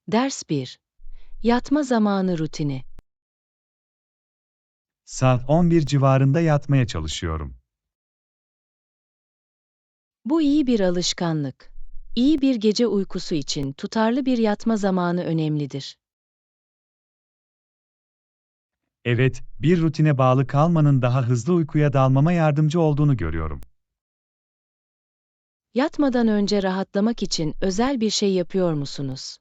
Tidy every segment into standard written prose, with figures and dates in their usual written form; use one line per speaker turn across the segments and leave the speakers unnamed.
Ders 1. Yatma zamanı rutini.
Saat 11 civarında yatmaya çalışıyorum.
Bu iyi bir alışkanlık. İyi bir gece uykusu için tutarlı bir yatma zamanı önemlidir.
Evet, bir rutine bağlı kalmanın daha hızlı uykuya dalmama yardımcı olduğunu görüyorum.
Yatmadan önce rahatlamak için özel bir şey yapıyor musunuz?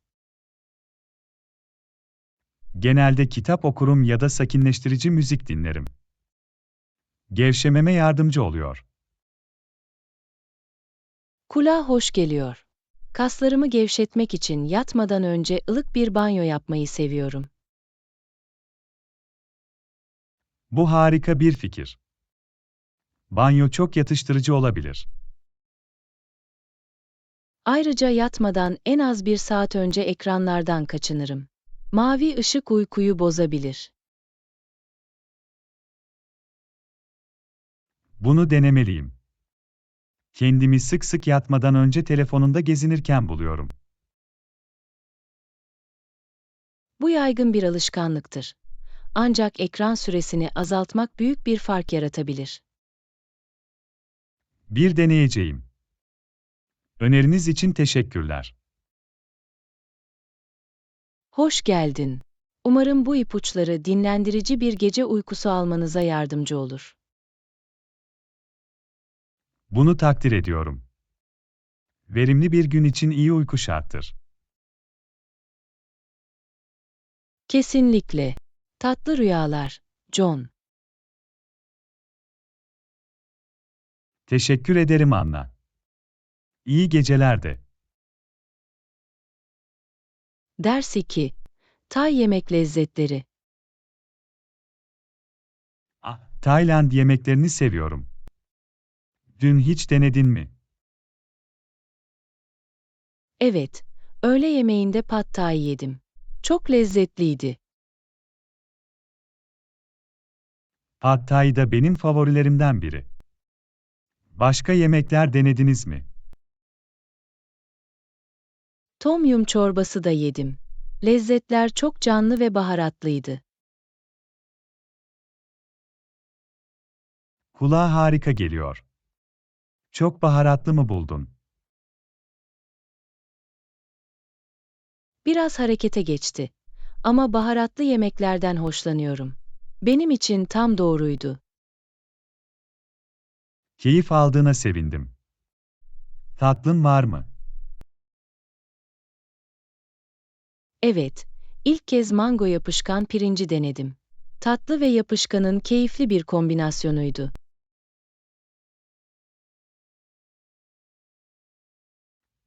Genelde kitap okurum ya da sakinleştirici müzik dinlerim. Gevşememe yardımcı oluyor.
Kulağa hoş geliyor. Kaslarımı gevşetmek için yatmadan önce ılık bir banyo yapmayı seviyorum.
Bu harika bir fikir. Banyo çok yatıştırıcı olabilir.
Ayrıca yatmadan en az 1 saat önce ekranlardan kaçınırım. Mavi ışık uykuyu bozabilir.
Bunu denemeliyim. Kendimi sık sık yatmadan önce telefonumda gezinirken buluyorum.
Bu yaygın bir alışkanlıktır. Ancak ekran süresini azaltmak büyük bir fark yaratabilir.
Bir deneyeceğim. Öneriniz için teşekkürler.
Hoş geldin. Umarım bu ipuçları dinlendirici bir gece uykusu almanıza yardımcı olur.
Bunu takdir ediyorum. Verimli bir gün için iyi uyku şarttır.
Kesinlikle. Tatlı rüyalar, John.
Teşekkür ederim Anna. İyi geceler de.
Ders 2. Tay yemek lezzetleri.
Tayland yemeklerini seviyorum. Dün hiç denedin mi?
Evet, öğle yemeğinde pad thai yedim. Çok lezzetliydi.
Pad Thai da benim favorilerimden biri. Başka yemekler denediniz mi?
Tom yum çorbası da yedim. Lezzetler çok canlı ve baharatlıydı.
Kulağa harika geliyor. Çok baharatlı mı buldun?
Biraz harekete geçti. Ama baharatlı yemeklerden hoşlanıyorum. Benim için tam doğruydu.
Keyif aldığına sevindim. Tatlın var mı?
Evet, ilk kez mango yapışkan pirinci denedim. Tatlı ve yapışkanın keyifli bir kombinasyonuydu.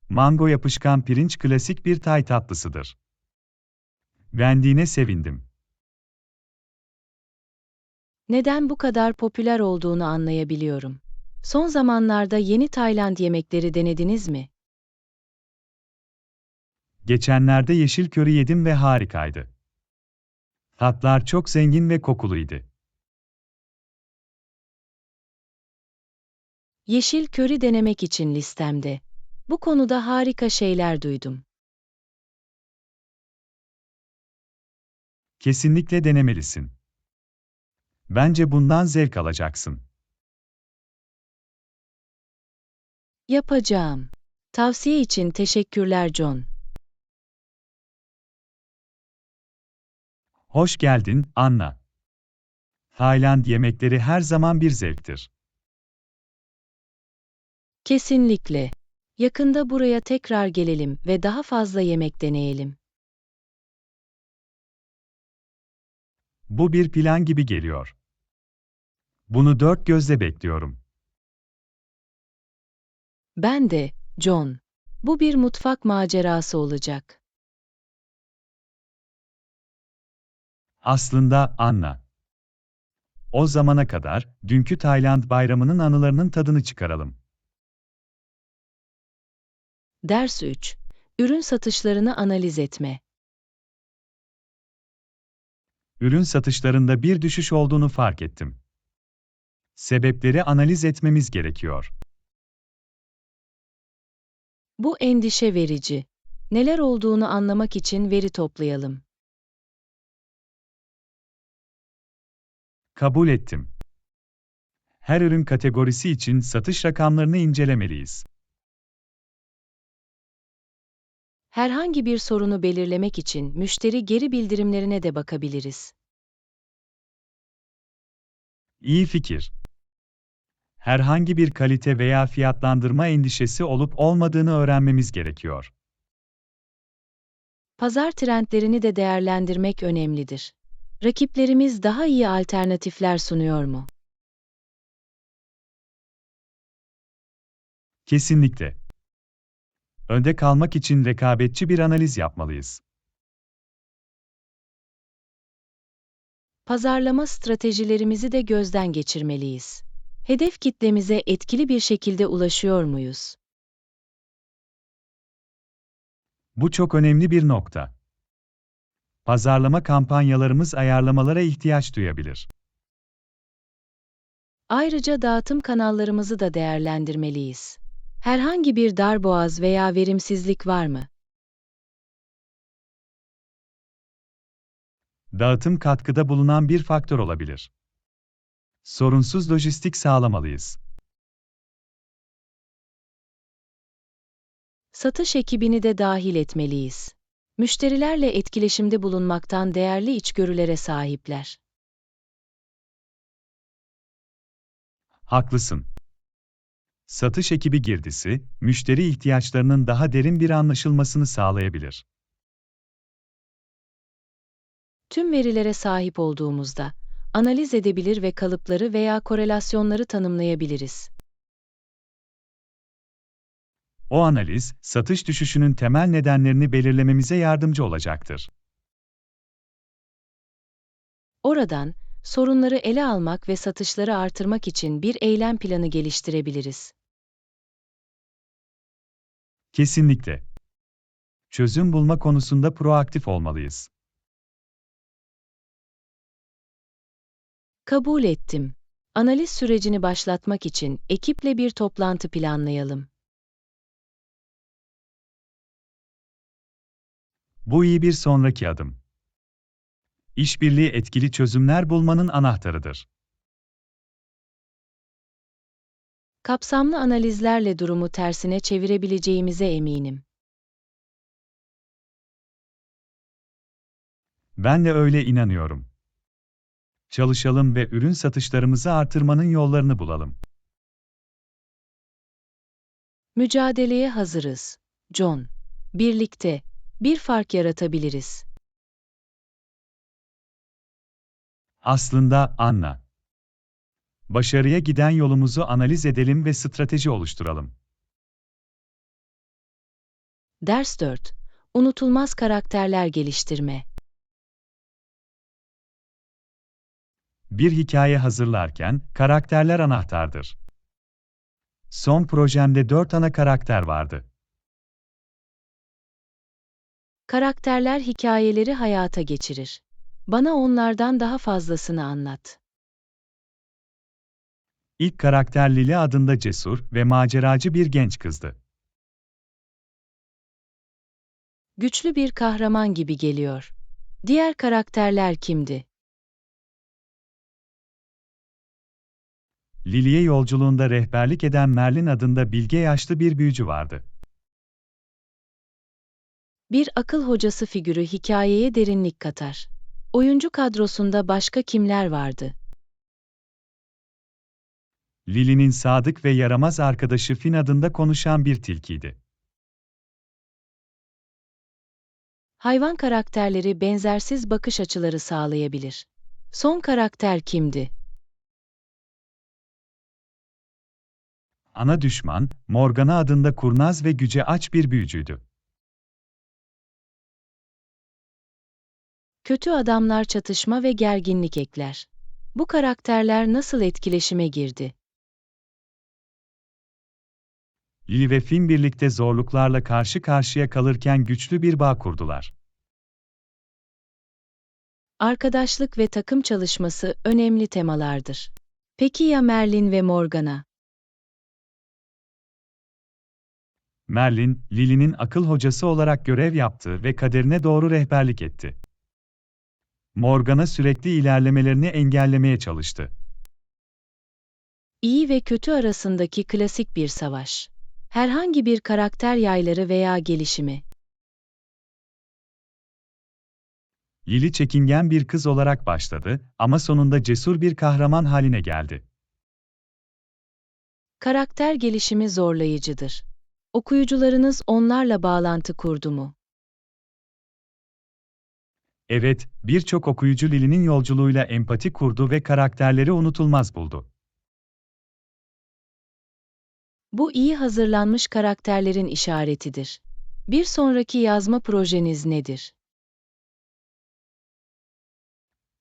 Mango yapışkan pirinç klasik bir Tay tatlısıdır. Beğendiğine sevindim.
Neden bu kadar popüler olduğunu anlayabiliyorum. Son zamanlarda yeni Tayland yemekleri denediniz mi?
Geçenlerde yeşil köri yedim ve harikaydı. Tatlar çok zengin ve kokuluydu.
Yeşil köri denemek için listemde. Bu konuda harika şeyler duydum.
Kesinlikle denemelisin. Bence bundan zevk alacaksın.
Yapacağım. Tavsiye için teşekkürler John.
Hoş geldin, Anna. Tayland yemekleri her zaman bir zevktir.
Kesinlikle. Yakında buraya tekrar gelelim ve daha fazla yemek deneyelim.
Bu bir plan gibi geliyor. Bunu dört gözle bekliyorum.
Ben de, John. Bu bir mutfak macerası olacak.
Aslında, Anna. O zamana kadar, dünkü Tayland bayramının anılarının tadını çıkaralım.
Ders 3. Ürün satışlarını analiz etme.
Ürün satışlarında bir düşüş olduğunu fark ettim. Sebepleri analiz etmemiz gerekiyor.
Bu endişe verici. Neler olduğunu anlamak için veri toplayalım.
Kabul ettim. Her ürün kategorisi için satış rakamlarını incelemeliyiz.
Herhangi bir sorunu belirlemek için müşteri geri bildirimlerine de bakabiliriz.
İyi fikir. Herhangi bir kalite veya fiyatlandırma endişesi olup olmadığını öğrenmemiz gerekiyor.
Pazar trendlerini de değerlendirmek önemlidir. Rakiplerimiz daha iyi alternatifler sunuyor mu?
Kesinlikle. Önde kalmak için rekabetçi bir analiz yapmalıyız.
Pazarlama stratejilerimizi de gözden geçirmeliyiz. Hedef kitlemize etkili bir şekilde ulaşıyor muyuz?
Bu çok önemli bir nokta. Pazarlama kampanyalarımız ayarlamalara ihtiyaç duyabilir.
Ayrıca dağıtım kanallarımızı da değerlendirmeliyiz. Herhangi bir darboğaz veya verimsizlik var mı?
Dağıtım katkıda bulunan bir faktör olabilir. Sorunsuz lojistik sağlamalıyız.
Satış ekibini de dahil etmeliyiz. Müşterilerle etkileşimde bulunmaktan değerli içgörülere sahipler.
Haklısın. Satış ekibi girdisi, müşteri ihtiyaçlarının daha derin bir anlaşılmasını sağlayabilir.
Tüm verilere sahip olduğumuzda, analiz edebilir ve kalıpları veya korelasyonları tanımlayabiliriz.
O analiz, satış düşüşünün temel nedenlerini belirlememize yardımcı olacaktır.
Oradan, sorunları ele almak ve satışları artırmak için bir eylem planı geliştirebiliriz.
Kesinlikle. Çözüm bulma konusunda proaktif olmalıyız.
Kabul ettim. Analiz sürecini başlatmak için ekiple bir toplantı planlayalım.
Bu iyi bir sonraki adım. İşbirliği etkili çözümler bulmanın anahtarıdır.
Kapsamlı analizlerle durumu tersine çevirebileceğimize eminim.
Ben de öyle inanıyorum. Çalışalım ve ürün satışlarımızı artırmanın yollarını bulalım.
Mücadeleye hazırız, John. Birlikte bir fark yaratabiliriz.
Aslında, Anna. Başarıya giden yolumuzu analiz edelim ve strateji oluşturalım.
Ders 4. Unutulmaz karakterler geliştirme.
Bir hikaye hazırlarken, karakterler anahtardır. Son projemde 4 ana karakter vardı.
Karakterler hikayeleri hayata geçirir. Bana onlardan daha fazlasını anlat.
İlk karakter Lily adında cesur ve maceracı bir genç kızdı.
Güçlü bir kahraman gibi geliyor. Diğer karakterler kimdi?
Lily'ye yolculuğunda rehberlik eden Merlin adında bilge yaşlı bir büyücü vardı.
Bir akıl hocası figürü hikayeye derinlik katar. Oyuncu kadrosunda başka kimler vardı?
Lily'nin sadık ve yaramaz arkadaşı Finn adında konuşan bir tilkiydi.
Hayvan karakterleri benzersiz bakış açıları sağlayabilir. Son karakter kimdi?
Ana düşman, Morgana adında kurnaz ve güce aç bir büyücüydü.
Kötü adamlar çatışma ve gerginlik ekler. Bu karakterler nasıl etkileşime girdi?
Lily ve Finn birlikte zorluklarla karşı karşıya kalırken güçlü bir bağ kurdular.
Arkadaşlık ve takım çalışması önemli temalardır. Peki ya Merlin ve Morgana?
Merlin, Lily'nin akıl hocası olarak görev yaptı ve kaderine doğru rehberlik etti. Morgana sürekli ilerlemelerini engellemeye çalıştı.
İyi ve kötü arasındaki klasik bir savaş. Herhangi bir karakter yayları veya gelişimi.
Lily çekingen bir kız olarak başladı ama sonunda cesur bir kahraman haline geldi.
Karakter gelişimi zorlayıcıdır. Okuyucularınız onlarla bağlantı kurdu mu?
Evet, birçok okuyucu Lily'nin yolculuğuyla empati kurdu ve karakterleri unutulmaz buldu.
Bu iyi hazırlanmış karakterlerin işaretidir. Bir sonraki yazma projeniz nedir?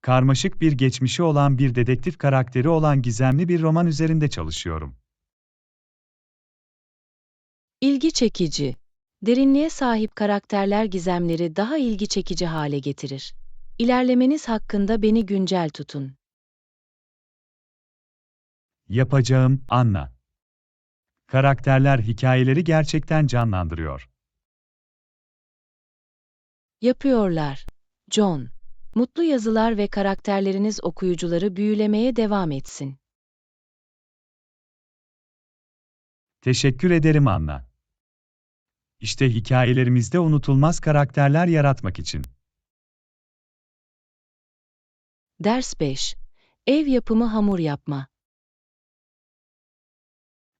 Karmaşık bir geçmişi olan bir dedektif karakteri olan gizemli bir roman üzerinde çalışıyorum.
İlgi çekici. Derinliğe sahip karakterler gizemleri daha ilgi çekici hale getirir. İlerlemeniz hakkında beni güncel tutun.
Yapacağım, Anna. Karakterler hikayeleri gerçekten canlandırıyor.
Yapıyorlar. John. Mutlu yazılar ve karakterleriniz okuyucuları büyülemeye devam etsin.
Teşekkür ederim Anna. İşte hikayelerimizde unutulmaz karakterler yaratmak için.
Ders 5. Ev yapımı hamur yapma.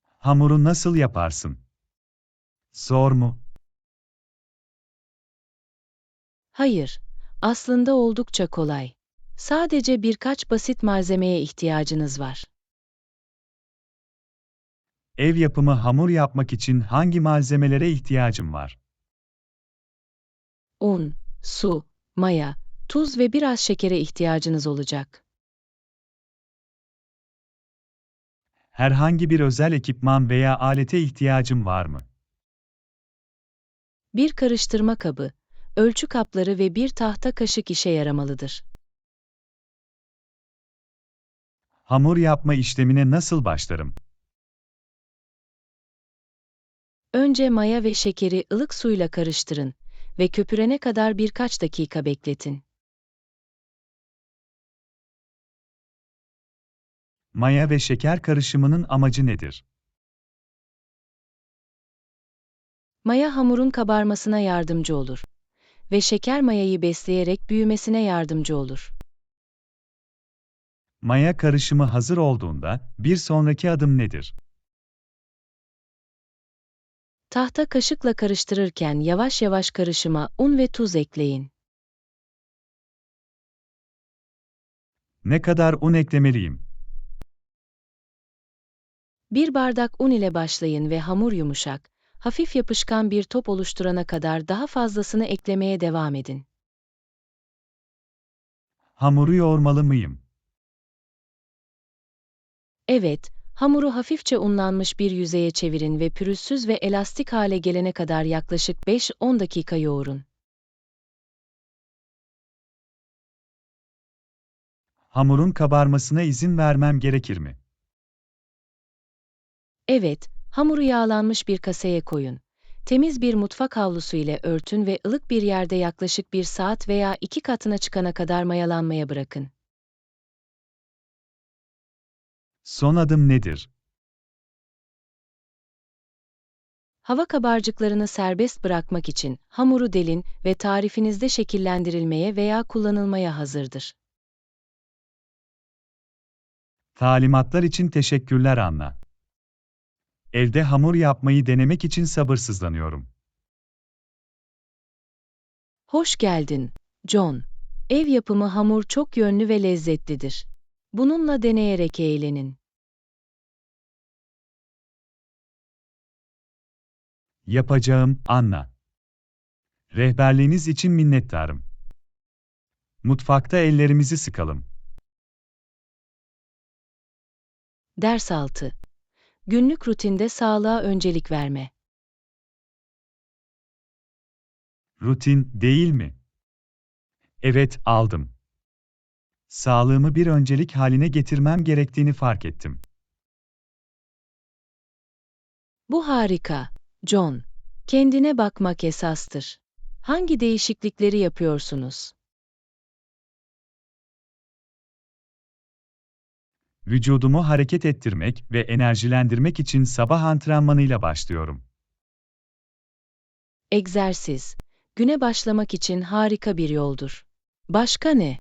Hamuru nasıl yaparsın? Zor mu?
Hayır, aslında oldukça kolay. Sadece birkaç basit malzemeye ihtiyacınız var.
Ev yapımı hamur yapmak için hangi malzemelere ihtiyacım var?
Un, su, maya, tuz ve biraz şekere ihtiyacınız olacak.
Herhangi bir özel ekipman veya alete ihtiyacım var mı?
Bir karıştırma kabı, ölçü kapları ve bir tahta kaşık işe yaramalıdır.
Hamur yapma işlemine nasıl başlarım?
Önce maya ve şekeri ılık suyla karıştırın ve köpürene kadar birkaç dakika bekletin.
Maya ve şeker karışımının amacı nedir?
Maya hamurun kabarmasına yardımcı olur ve şeker mayayı besleyerek büyümesine yardımcı olur.
Maya karışımı hazır olduğunda bir sonraki adım nedir?
Tahta kaşıkla karıştırırken yavaş yavaş karışıma un ve tuz ekleyin.
Ne kadar un eklemeliyim?
Bir bardak un ile başlayın ve hamur yumuşak, hafif yapışkan bir top oluşturana kadar daha fazlasını eklemeye devam edin.
Hamuru yoğurmalı mıyım?
Evet, hamuru hafifçe unlanmış bir yüzeye çevirin ve pürüzsüz ve elastik hale gelene kadar yaklaşık 5-10 dakika yoğurun.
Hamurun kabarmasına izin vermem gerekir mi?
Evet, hamuru yağlanmış bir kaseye koyun. Temiz bir mutfak havlusu ile örtün ve ılık bir yerde yaklaşık 1 saat veya 2 katına çıkana kadar mayalanmaya bırakın.
Son adım nedir?
Hava kabarcıklarını serbest bırakmak için hamuru delin ve tarifinizde şekillendirilmeye veya kullanılmaya hazırdır.
Talimatlar için teşekkürler Anna. Evde hamur yapmayı denemek için sabırsızlanıyorum.
Hoş geldin, John. Ev yapımı hamur çok yönlü ve lezzetlidir. Bununla deneyerek eğlenin.
Yapacağım, Anna. Rehberliğiniz için minnettarım. Mutfakta ellerimizi sıkalım.
Ders 6. Günlük rutinde sağlığa öncelik verme.
Rutin, değil mi? Evet, aldım. Sağlığımı bir öncelik haline getirmem gerektiğini fark ettim.
Bu harika, John. Kendine bakmak esastır. Hangi değişiklikleri yapıyorsunuz?
Vücudumu hareket ettirmek ve enerjilendirmek için sabah antrenmanıyla başlıyorum.
Egzersiz, güne başlamak için harika bir yoldur. Başka ne?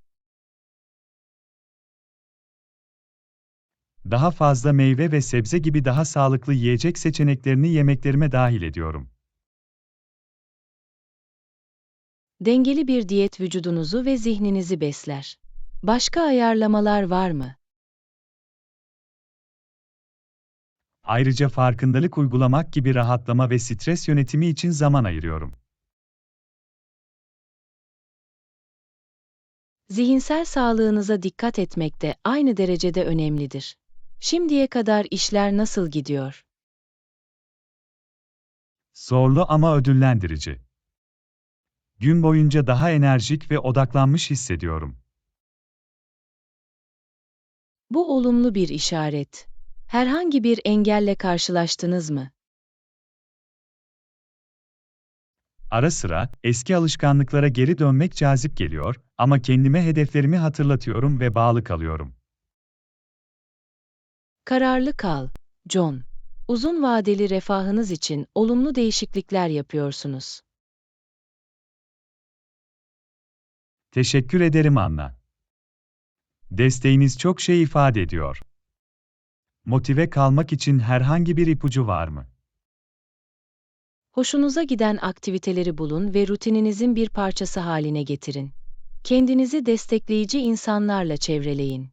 Daha fazla meyve ve sebze gibi daha sağlıklı yiyecek seçeneklerini yemeklerime dahil ediyorum.
Dengeli bir diyet vücudunuzu ve zihninizi besler. Başka ayarlamalar var mı?
Ayrıca farkındalık uygulamak gibi rahatlama ve stres yönetimi için zaman ayırıyorum.
Zihinsel sağlığınıza dikkat etmek de aynı derecede önemlidir. Şimdiye kadar işler nasıl gidiyor?
Zorlu ama ödüllendirici. Gün boyunca daha enerjik ve odaklanmış hissediyorum.
Bu olumlu bir işaret. Herhangi bir engelle karşılaştınız mı?
Ara sıra eski alışkanlıklara geri dönmek cazip geliyor ama kendime hedeflerimi hatırlatıyorum ve bağlı kalıyorum.
Kararlı kal, John. Uzun vadeli refahınız için olumlu değişiklikler yapıyorsunuz.
Teşekkür ederim Anna. Desteğiniz çok şey ifade ediyor. Motive kalmak için herhangi bir ipucu var mı?
Hoşunuza giden aktiviteleri bulun ve rutininizin bir parçası haline getirin. Kendinizi destekleyici insanlarla çevreleyin.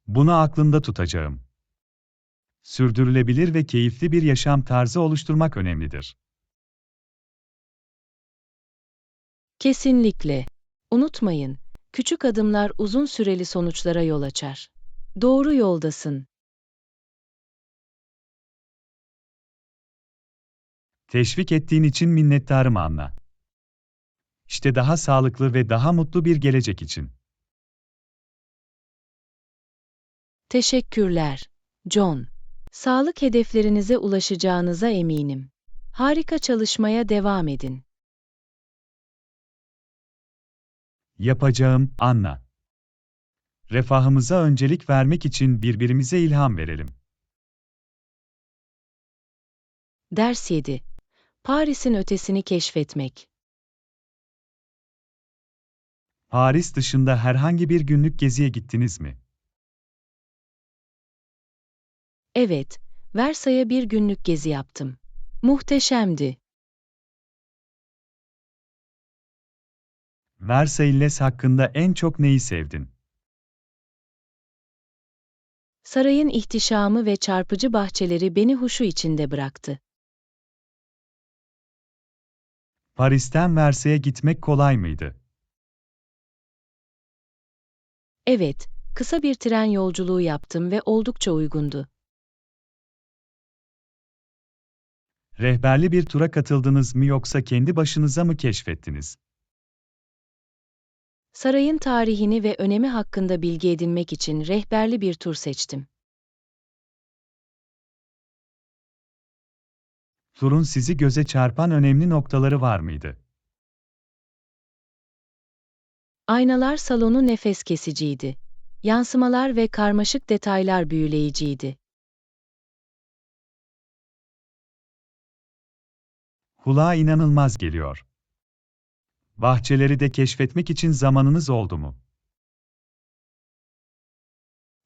Bunu aklımda tutacağım. Sürdürülebilir ve keyifli bir yaşam tarzı oluşturmak önemlidir.
Kesinlikle. Unutmayın, küçük adımlar uzun süreli sonuçlara yol açar. Doğru yoldasın.
Teşvik ettiğin için minnettarım Anna. İşte daha sağlıklı ve daha mutlu bir gelecek için.
Teşekkürler, John. Sağlık hedeflerinize ulaşacağınıza eminim. Harika çalışmaya devam edin.
Yapacağım, Anna. Refahımıza öncelik vermek için birbirimize ilham verelim.
Ders 7. Paris'in ötesini keşfetmek.
Paris dışında herhangi bir günlük geziye gittiniz mi?
Evet, Versay'a bir günlük gezi yaptım. Muhteşemdi.
Versailles hakkında en çok neyi sevdin?
Sarayın ihtişamı ve çarpıcı bahçeleri beni huşu içinde bıraktı.
Paris'ten Versailles'e gitmek kolay mıydı?
Evet, kısa bir tren yolculuğu yaptım ve oldukça uygundu.
Rehberli bir tura katıldınız mı yoksa kendi başınıza mı keşfettiniz?
Sarayın tarihini ve önemi hakkında bilgi edinmek için rehberli bir tur seçtim.
Turun sizi göze çarpan önemli noktaları var mıydı?
Aynalar salonu nefes kesiciydi. Yansımalar ve karmaşık detaylar büyüleyiciydi.
Kulağa inanılmaz geliyor. Bahçeleri de keşfetmek için zamanınız oldu mu?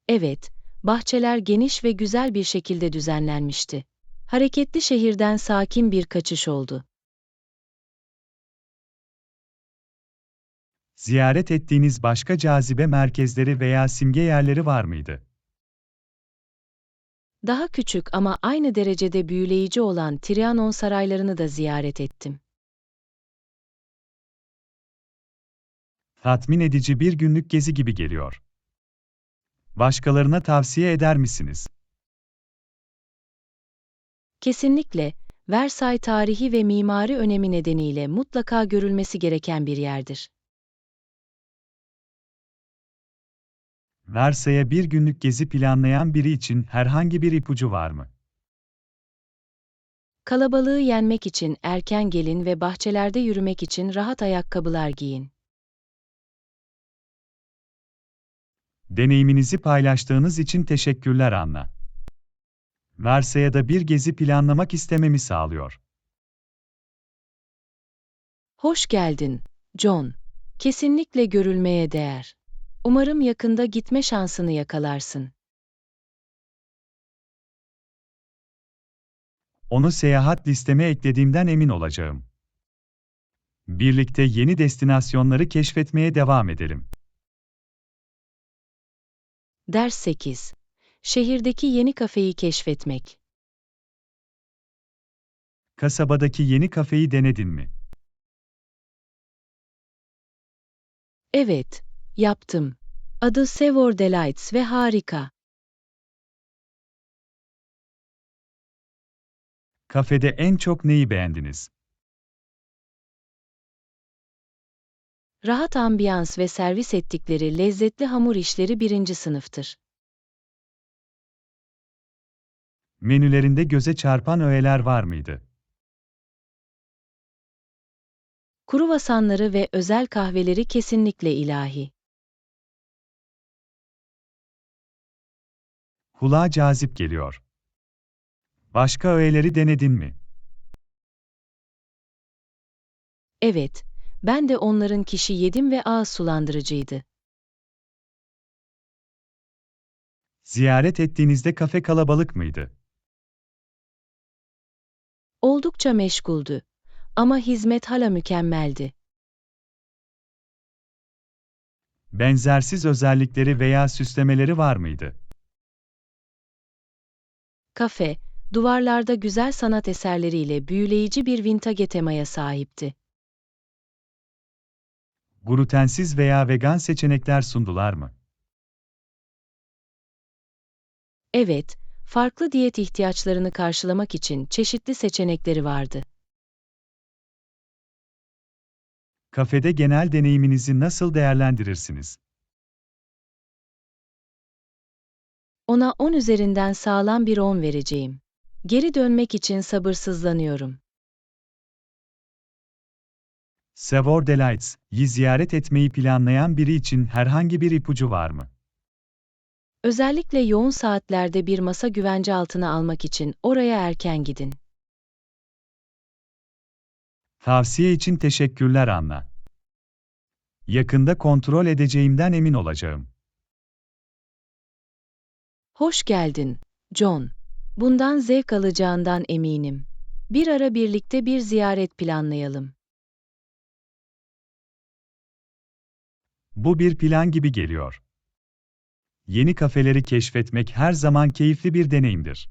Evet, bahçeler geniş ve güzel bir şekilde düzenlenmişti. Hareketli şehirden sakin bir kaçış oldu.
Ziyaret ettiğiniz başka cazibe merkezleri veya simge yerleri var mıydı?
Daha küçük ama aynı derecede büyüleyici olan Trianon saraylarını da ziyaret ettim.
Tatmin edici bir günlük gezi gibi geliyor. Başkalarına tavsiye eder misiniz?
Kesinlikle, Versay tarihi ve mimari önemi nedeniyle mutlaka görülmesi gereken bir yerdir.
Versailles'e bir günlük gezi planlayan biri için herhangi bir ipucu var mı?
Kalabalığı yenmek için erken gelin ve bahçelerde yürümek için rahat ayakkabılar giyin.
Deneyiminizi paylaştığınız için teşekkürler Anna. Varsayada bir gezi planlamak istememi sağlıyor.
Hoş geldin, John. Kesinlikle görülmeye değer. Umarım yakında gitme şansını yakalarsın.
Onu seyahat listeme eklediğimden emin olacağım. Birlikte yeni destinasyonları keşfetmeye devam edelim.
Ders 8. Şehirdeki yeni kafeyi keşfetmek.
Kasabadaki yeni kafeyi denedin mi?
Evet, yaptım. Adı Savor Delights ve harika.
Kafede en çok neyi beğendiniz?
Rahat ambiyans ve servis ettikleri lezzetli hamur işleri birinci sınıftır.
Menülerinde göze çarpan öğeler var mıydı?
Kruvasanları ve özel kahveleri kesinlikle ilahi.
Kulağa cazip geliyor. Başka öğeleri denedin mi?
Evet, ben de onların kişi yedim ve ağız sulandırıcıydı.
Ziyaret ettiğinizde kafe kalabalık mıydı?
Oldukça meşguldü. Ama hizmet hala mükemmeldi.
Benzersiz özellikleri veya süslemeleri var mıydı?
Kafe, duvarlarda güzel sanat eserleriyle büyüleyici bir vintage temaya sahipti.
Glutensiz veya vegan seçenekler sundular mı?
Evet, farklı diyet ihtiyaçlarını karşılamak için çeşitli seçenekleri vardı.
Kafede genel deneyiminizi nasıl değerlendirirsiniz?
Ona 10 üzerinden sağlam bir 10 vereceğim. Geri dönmek için sabırsızlanıyorum.
Savor Delights'yi ziyaret etmeyi planlayan biri için herhangi bir ipucu var mı?
Özellikle yoğun saatlerde bir masa güvence altına almak için oraya erken gidin.
Tavsiye için teşekkürler Anna. Yakında kontrol edeceğimden emin olacağım.
Hoş geldin, John. Bundan zevk alacağından eminim. Bir ara birlikte bir ziyaret planlayalım.
Bu bir plan gibi geliyor. Yeni kafeleri keşfetmek her zaman keyifli bir deneyimdir.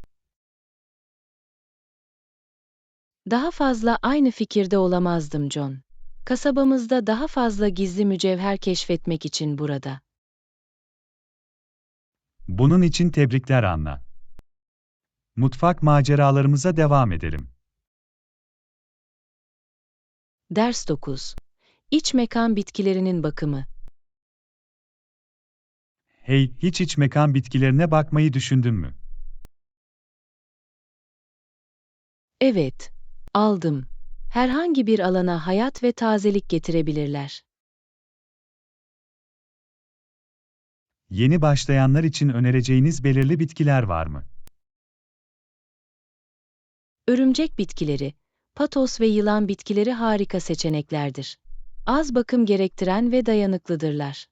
Daha fazla aynı fikirde olamazdım John. Kasabamızda daha fazla gizli mücevher keşfetmek için burada.
Bunun için tebrikler Anna. Mutfak maceralarımıza devam edelim.
Ders 9. İç mekan bitkilerinin bakımı.
Hey, hiç iç mekan bitkilerine bakmayı düşündün mü?
Evet, aldım. Herhangi bir alana hayat ve tazelik getirebilirler.
Yeni başlayanlar için önereceğiniz belirli bitkiler var mı?
Örümcek bitkileri, patos ve yılan bitkileri harika seçeneklerdir. Az bakım gerektiren ve dayanıklıdırlar.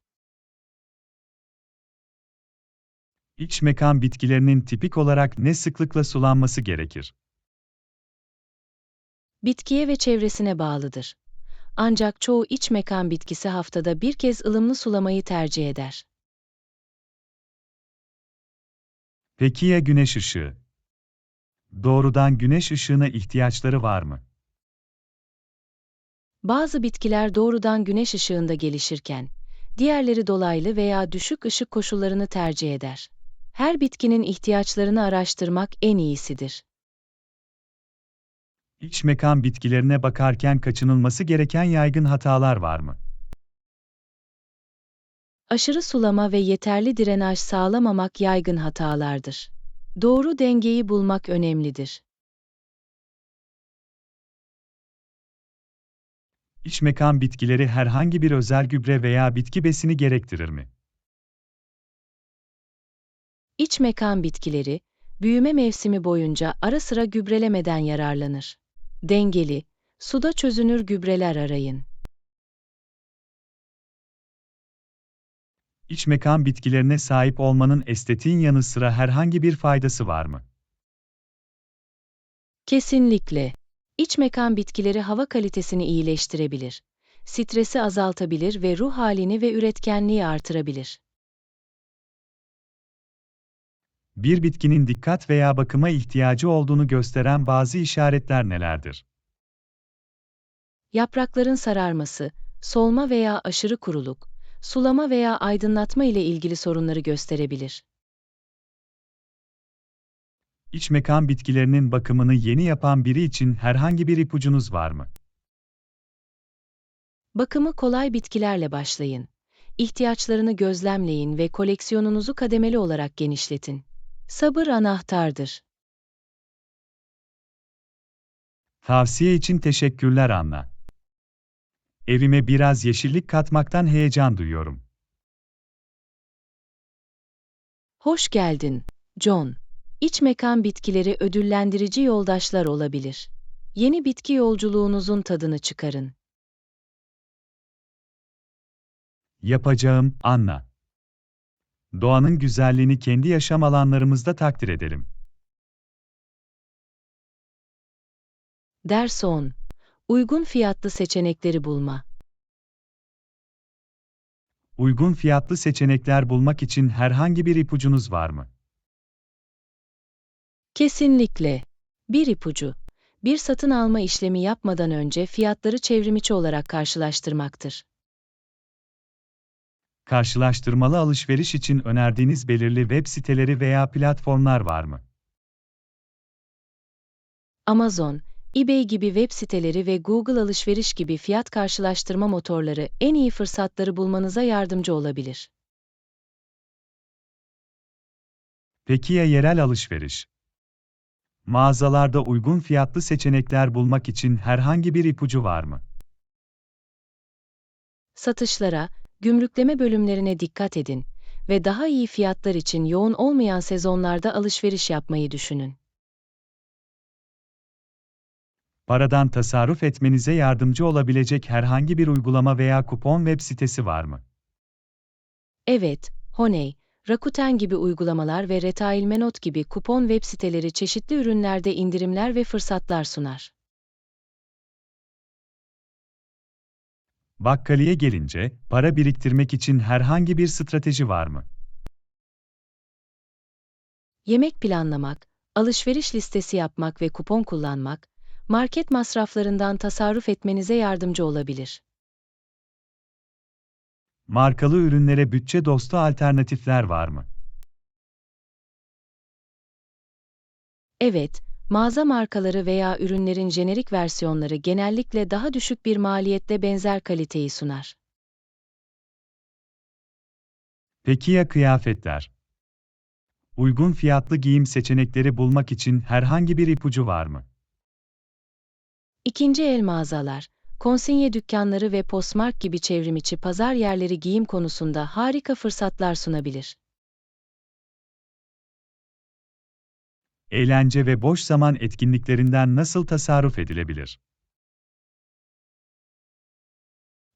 İç mekan bitkilerinin tipik olarak ne sıklıkla sulanması gerekir?
Bitkiye ve çevresine bağlıdır. Ancak çoğu iç mekan bitkisi haftada bir kez ılımlı sulamayı tercih eder.
Peki ya güneş ışığı? Doğrudan güneş ışığına ihtiyaçları var mı?
Bazı bitkiler doğrudan güneş ışığında gelişirken, diğerleri dolaylı veya düşük ışık koşullarını tercih eder. Her bitkinin ihtiyaçlarını araştırmak en iyisidir.
İç mekan bitkilerine bakarken kaçınılması gereken yaygın hatalar var mı?
Aşırı sulama ve yeterli drenaj sağlamamak yaygın hatalardır. Doğru dengeyi bulmak önemlidir.
İç mekan bitkileri herhangi bir özel gübre veya bitki besini gerektirir mi?
İç mekan bitkileri, büyüme mevsimi boyunca ara sıra gübrelemeden yararlanır. Dengeli, suda çözünür gübreler arayın.
İç mekan bitkilerine sahip olmanın estetiğin yanı sıra herhangi bir faydası var mı?
Kesinlikle. İç mekan bitkileri hava kalitesini iyileştirebilir. Stresi azaltabilir ve ruh halini ve üretkenliği artırabilir.
Bir bitkinin dikkat veya bakıma ihtiyacı olduğunu gösteren bazı işaretler nelerdir?
Yaprakların sararması, solma veya aşırı kuruluk, sulama veya aydınlatma ile ilgili sorunları gösterebilir.
İç mekan bitkilerinin bakımını yeni yapan biri için herhangi bir ipucunuz var mı?
Bakımı kolay bitkilerle başlayın. İhtiyaçlarını gözlemleyin ve koleksiyonunuzu kademeli olarak genişletin. Sabır anahtardır.
Tavsiye için teşekkürler Anna. Evime biraz yeşillik katmaktan heyecan duyuyorum.
Hoş geldin, John. İç mekan bitkileri ödüllendirici yoldaşlar olabilir. Yeni bitki yolculuğunuzun tadını çıkarın.
Yapacağım, Anna. Doğanın güzelliğini kendi yaşam alanlarımızda takdir edelim.
Ders 10. Uygun fiyatlı seçenekleri bulma.
Uygun fiyatlı seçenekler bulmak için herhangi bir ipucunuz var mı?
Kesinlikle. Bir ipucu. Bir satın alma işlemi yapmadan önce fiyatları çevrimiçi olarak karşılaştırmaktır.
Karşılaştırmalı alışveriş için önerdiğiniz belirli web siteleri veya platformlar var mı?
Amazon, eBay gibi web siteleri ve Google Alışveriş gibi fiyat karşılaştırma motorları en iyi fırsatları bulmanıza yardımcı olabilir.
Peki ya yerel alışveriş? Mağazalarda uygun fiyatlı seçenekler bulmak için herhangi bir ipucu var mı?
Satışlara, gümrükleme bölümlerine dikkat edin ve daha iyi fiyatlar için yoğun olmayan sezonlarda alışveriş yapmayı düşünün.
Paradan tasarruf etmenize yardımcı olabilecek herhangi bir uygulama veya kupon web sitesi var mı?
Evet, Honey, Rakuten gibi uygulamalar ve Retailmenot gibi kupon web siteleri çeşitli ürünlerde indirimler ve fırsatlar sunar.
Bakkaliye gelince, para biriktirmek için herhangi bir strateji var mı?
Yemek planlamak, alışveriş listesi yapmak ve kupon kullanmak, market masraflarından tasarruf etmenize yardımcı olabilir.
Markalı ürünlere bütçe dostu alternatifler var mı?
Evet, mağaza markaları veya ürünlerin jenerik versiyonları genellikle daha düşük bir maliyette benzer kaliteyi sunar.
Peki ya kıyafetler? Uygun fiyatlı giyim seçenekleri bulmak için herhangi bir ipucu var mı?
İkinci el mağazalar, konsinye dükkanları ve postmark gibi çevrimiçi pazar yerleri giyim konusunda harika fırsatlar sunabilir.
Eğlence ve boş zaman etkinliklerinden nasıl tasarruf edilebilir?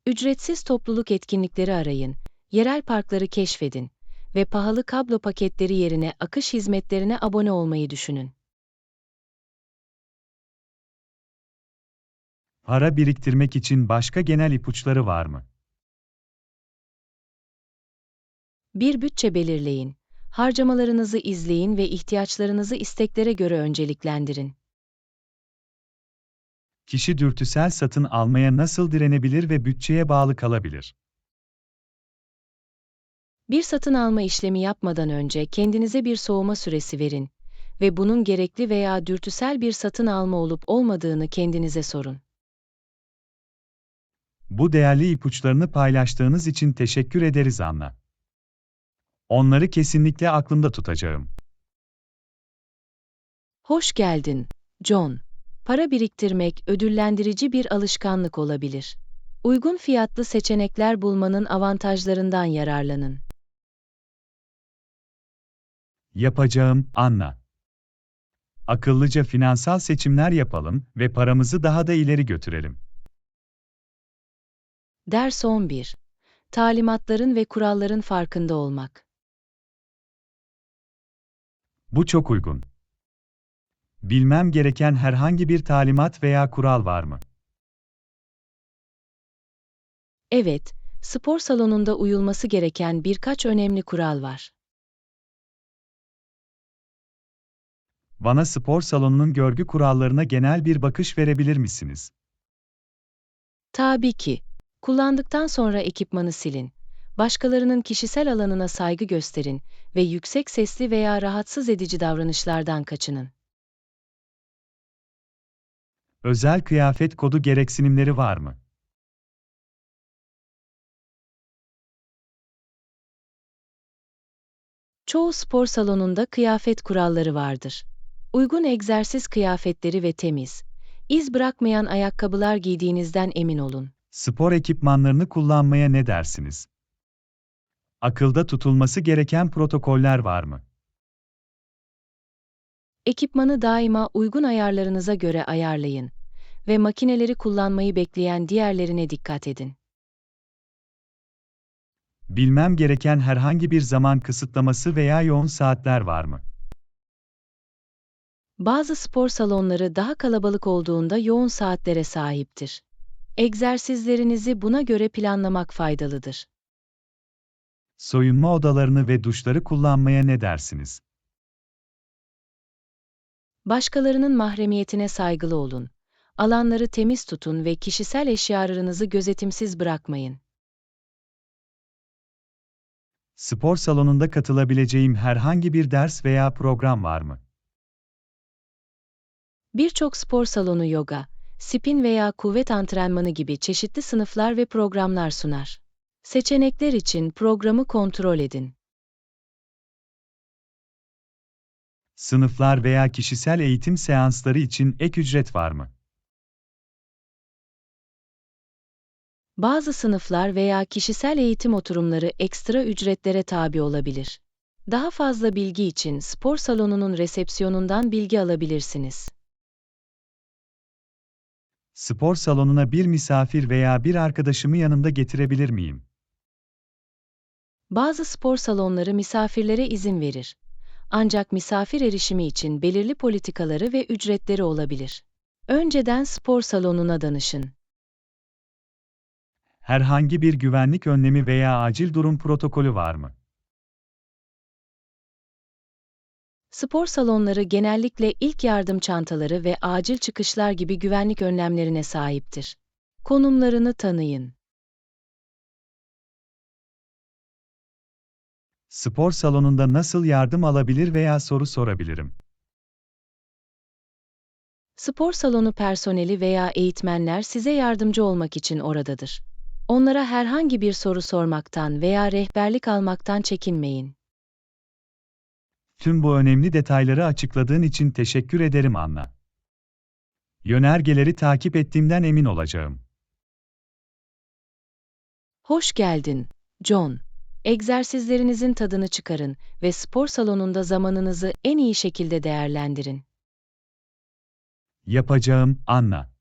Ücretsiz topluluk etkinlikleri arayın, yerel parkları keşfedin ve pahalı kablo paketleri yerine akış hizmetlerine abone olmayı düşünün.
Para biriktirmek için başka genel ipuçları var mı?
Bir bütçe belirleyin, harcamalarınızı izleyin ve ihtiyaçlarınızı isteklere göre önceliklendirin.
Kişi dürtüsel satın almaya nasıl direnebilir ve bütçeye bağlı kalabilir?
Bir satın alma işlemi yapmadan önce kendinize bir soğuma süresi verin ve bunun gerekli veya dürtüsel bir satın alma olup olmadığını kendinize sorun.
Bu değerli ipuçlarını paylaştığınız için teşekkür ederiz Anna. Onları kesinlikle aklımda tutacağım.
Hoş geldin, John. Para biriktirmek ödüllendirici bir alışkanlık olabilir. Uygun fiyatlı seçenekler bulmanın avantajlarından yararlanın.
Yapacağım, Anna. Akıllıca finansal seçimler yapalım ve paramızı daha da ileri götürelim.
Ders 11. Talimatların ve kuralların farkında olmak.
Bu çok uygun. Bilmem gereken herhangi bir talimat veya kural var mı?
Evet, spor salonunda uyulması gereken birkaç önemli kural var.
Bana spor salonunun görgü kurallarına genel bir bakış verebilir misiniz?
Tabii ki. Kullandıktan sonra ekipmanı silin. Başkalarının kişisel alanına saygı gösterin ve yüksek sesli veya rahatsız edici davranışlardan kaçının.
Özel kıyafet kodu gereksinimleri var mı?
Çoğu spor salonunda kıyafet kuralları vardır. Uygun egzersiz kıyafetleri ve temiz, iz bırakmayan ayakkabılar giydiğinizden emin olun.
Spor ekipmanlarını kullanmaya ne dersiniz? Akılda tutulması gereken protokoller var mı?
Ekipmanı daima uygun ayarlarınıza göre ayarlayın ve makineleri kullanmayı bekleyen diğerlerine dikkat edin.
Bilmem gereken herhangi bir zaman kısıtlaması veya yoğun saatler var mı?
Bazı spor salonları daha kalabalık olduğunda yoğun saatlere sahiptir. Egzersizlerinizi buna göre planlamak faydalıdır.
Soyunma odalarını ve duşları kullanmaya ne dersiniz?
Başkalarının mahremiyetine saygılı olun. Alanları temiz tutun ve kişisel eşyalarınızı gözetimsiz bırakmayın.
Spor salonunda katılabileceğim herhangi bir ders veya program var mı?
Birçok spor salonu yoga, spin veya kuvvet antrenmanı gibi çeşitli sınıflar ve programlar sunar. Seçenekler için programı kontrol edin.
Sınıflar veya kişisel eğitim seansları için ek ücret var mı?
Bazı sınıflar veya kişisel eğitim oturumları ekstra ücretlere tabi olabilir. Daha fazla bilgi için spor salonunun resepsiyonundan bilgi alabilirsiniz.
Spor salonuna bir misafir veya bir arkadaşımı yanımda getirebilir miyim?
Bazı spor salonları misafirlere izin verir. Ancak misafir erişimi için belirli politikaları ve ücretleri olabilir. Önceden spor salonuna danışın.
Herhangi bir güvenlik önlemi veya acil durum protokolü var mı?
Spor salonları genellikle ilk yardım çantaları ve acil çıkışlar gibi güvenlik önlemlerine sahiptir. Konumlarını tanıyın.
Spor salonunda nasıl yardım alabilir veya soru sorabilirim?
Spor salonu personeli veya eğitmenler size yardımcı olmak için oradadır. Onlara herhangi bir soru sormaktan veya rehberlik almaktan çekinmeyin.
Tüm bu önemli detayları açıkladığın için teşekkür ederim Anna. Yönergeleri takip ettiğimden emin olacağım.
Hoş geldin, John. Egzersizlerinizin tadını çıkarın ve spor salonunda zamanınızı en iyi şekilde değerlendirin.
Yapacağım, Anna.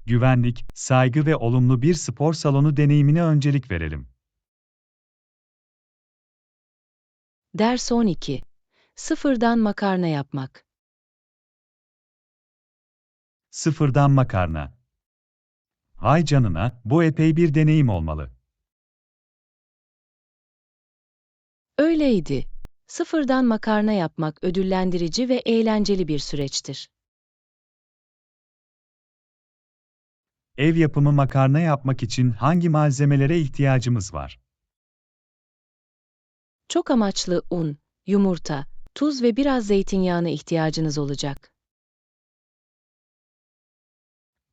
Güvenlik, saygı ve olumlu bir spor salonu deneyimine öncelik verelim.
Ders 12. Sıfırdan makarna yapmak.
Sıfırdan makarna. Vay canına, bu epey bir deneyim olmalı.
Öyleydi. Sıfırdan makarna yapmak ödüllendirici ve eğlenceli bir süreçtir.
Ev yapımı makarna yapmak için hangi malzemelere ihtiyacımız var?
Çok amaçlı un, yumurta, tuz ve biraz zeytinyağına ihtiyacınız olacak.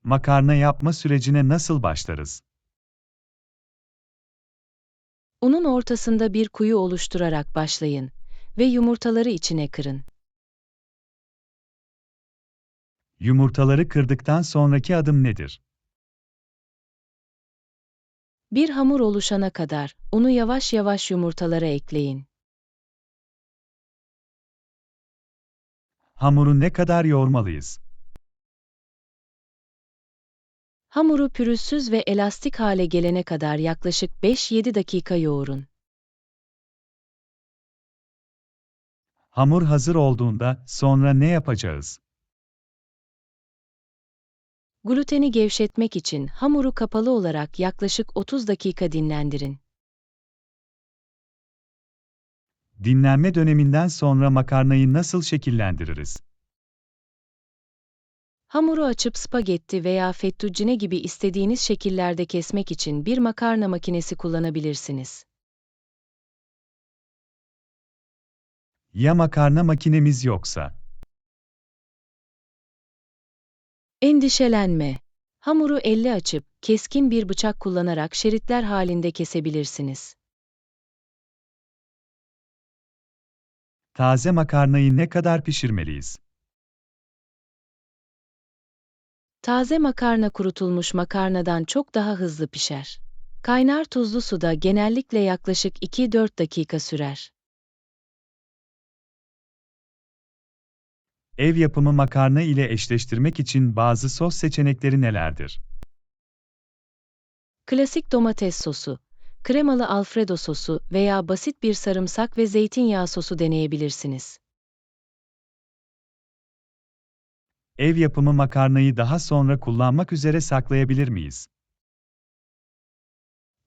Makarna yapma sürecine nasıl başlarız?
Unun ortasında bir kuyu oluşturarak başlayın ve yumurtaları içine kırın.
Yumurtaları kırdıktan sonraki adım nedir?
Bir hamur oluşana kadar unu yavaş yavaş yumurtalara ekleyin.
Hamuru ne kadar yoğurmalıyız?
Hamuru pürüzsüz ve elastik hale gelene kadar yaklaşık 5-7 dakika yoğurun.
Hamur hazır olduğunda sonra ne yapacağız?
Gluteni gevşetmek için hamuru kapalı olarak yaklaşık 30 dakika dinlendirin.
Dinlenme döneminden sonra makarnayı nasıl şekillendiririz?
Hamuru açıp spagetti veya fettuccine gibi istediğiniz şekillerde kesmek için bir makarna makinesi kullanabilirsiniz.
Ya makarna makinemiz yoksa?
Endişelenme. Hamuru elle açıp keskin bir bıçak kullanarak şeritler halinde kesebilirsiniz.
Taze makarnayı ne kadar pişirmeliyiz?
Taze makarna kurutulmuş makarnadan çok daha hızlı pişer. Kaynar tuzlu suda genellikle yaklaşık 2-4 dakika sürer.
Ev yapımı makarna ile eşleştirmek için bazı sos seçenekleri nelerdir?
Klasik domates sosu, kremalı Alfredo sosu veya basit bir sarımsak ve zeytinyağı sosu deneyebilirsiniz.
Ev yapımı makarnayı daha sonra kullanmak üzere saklayabilir miyiz?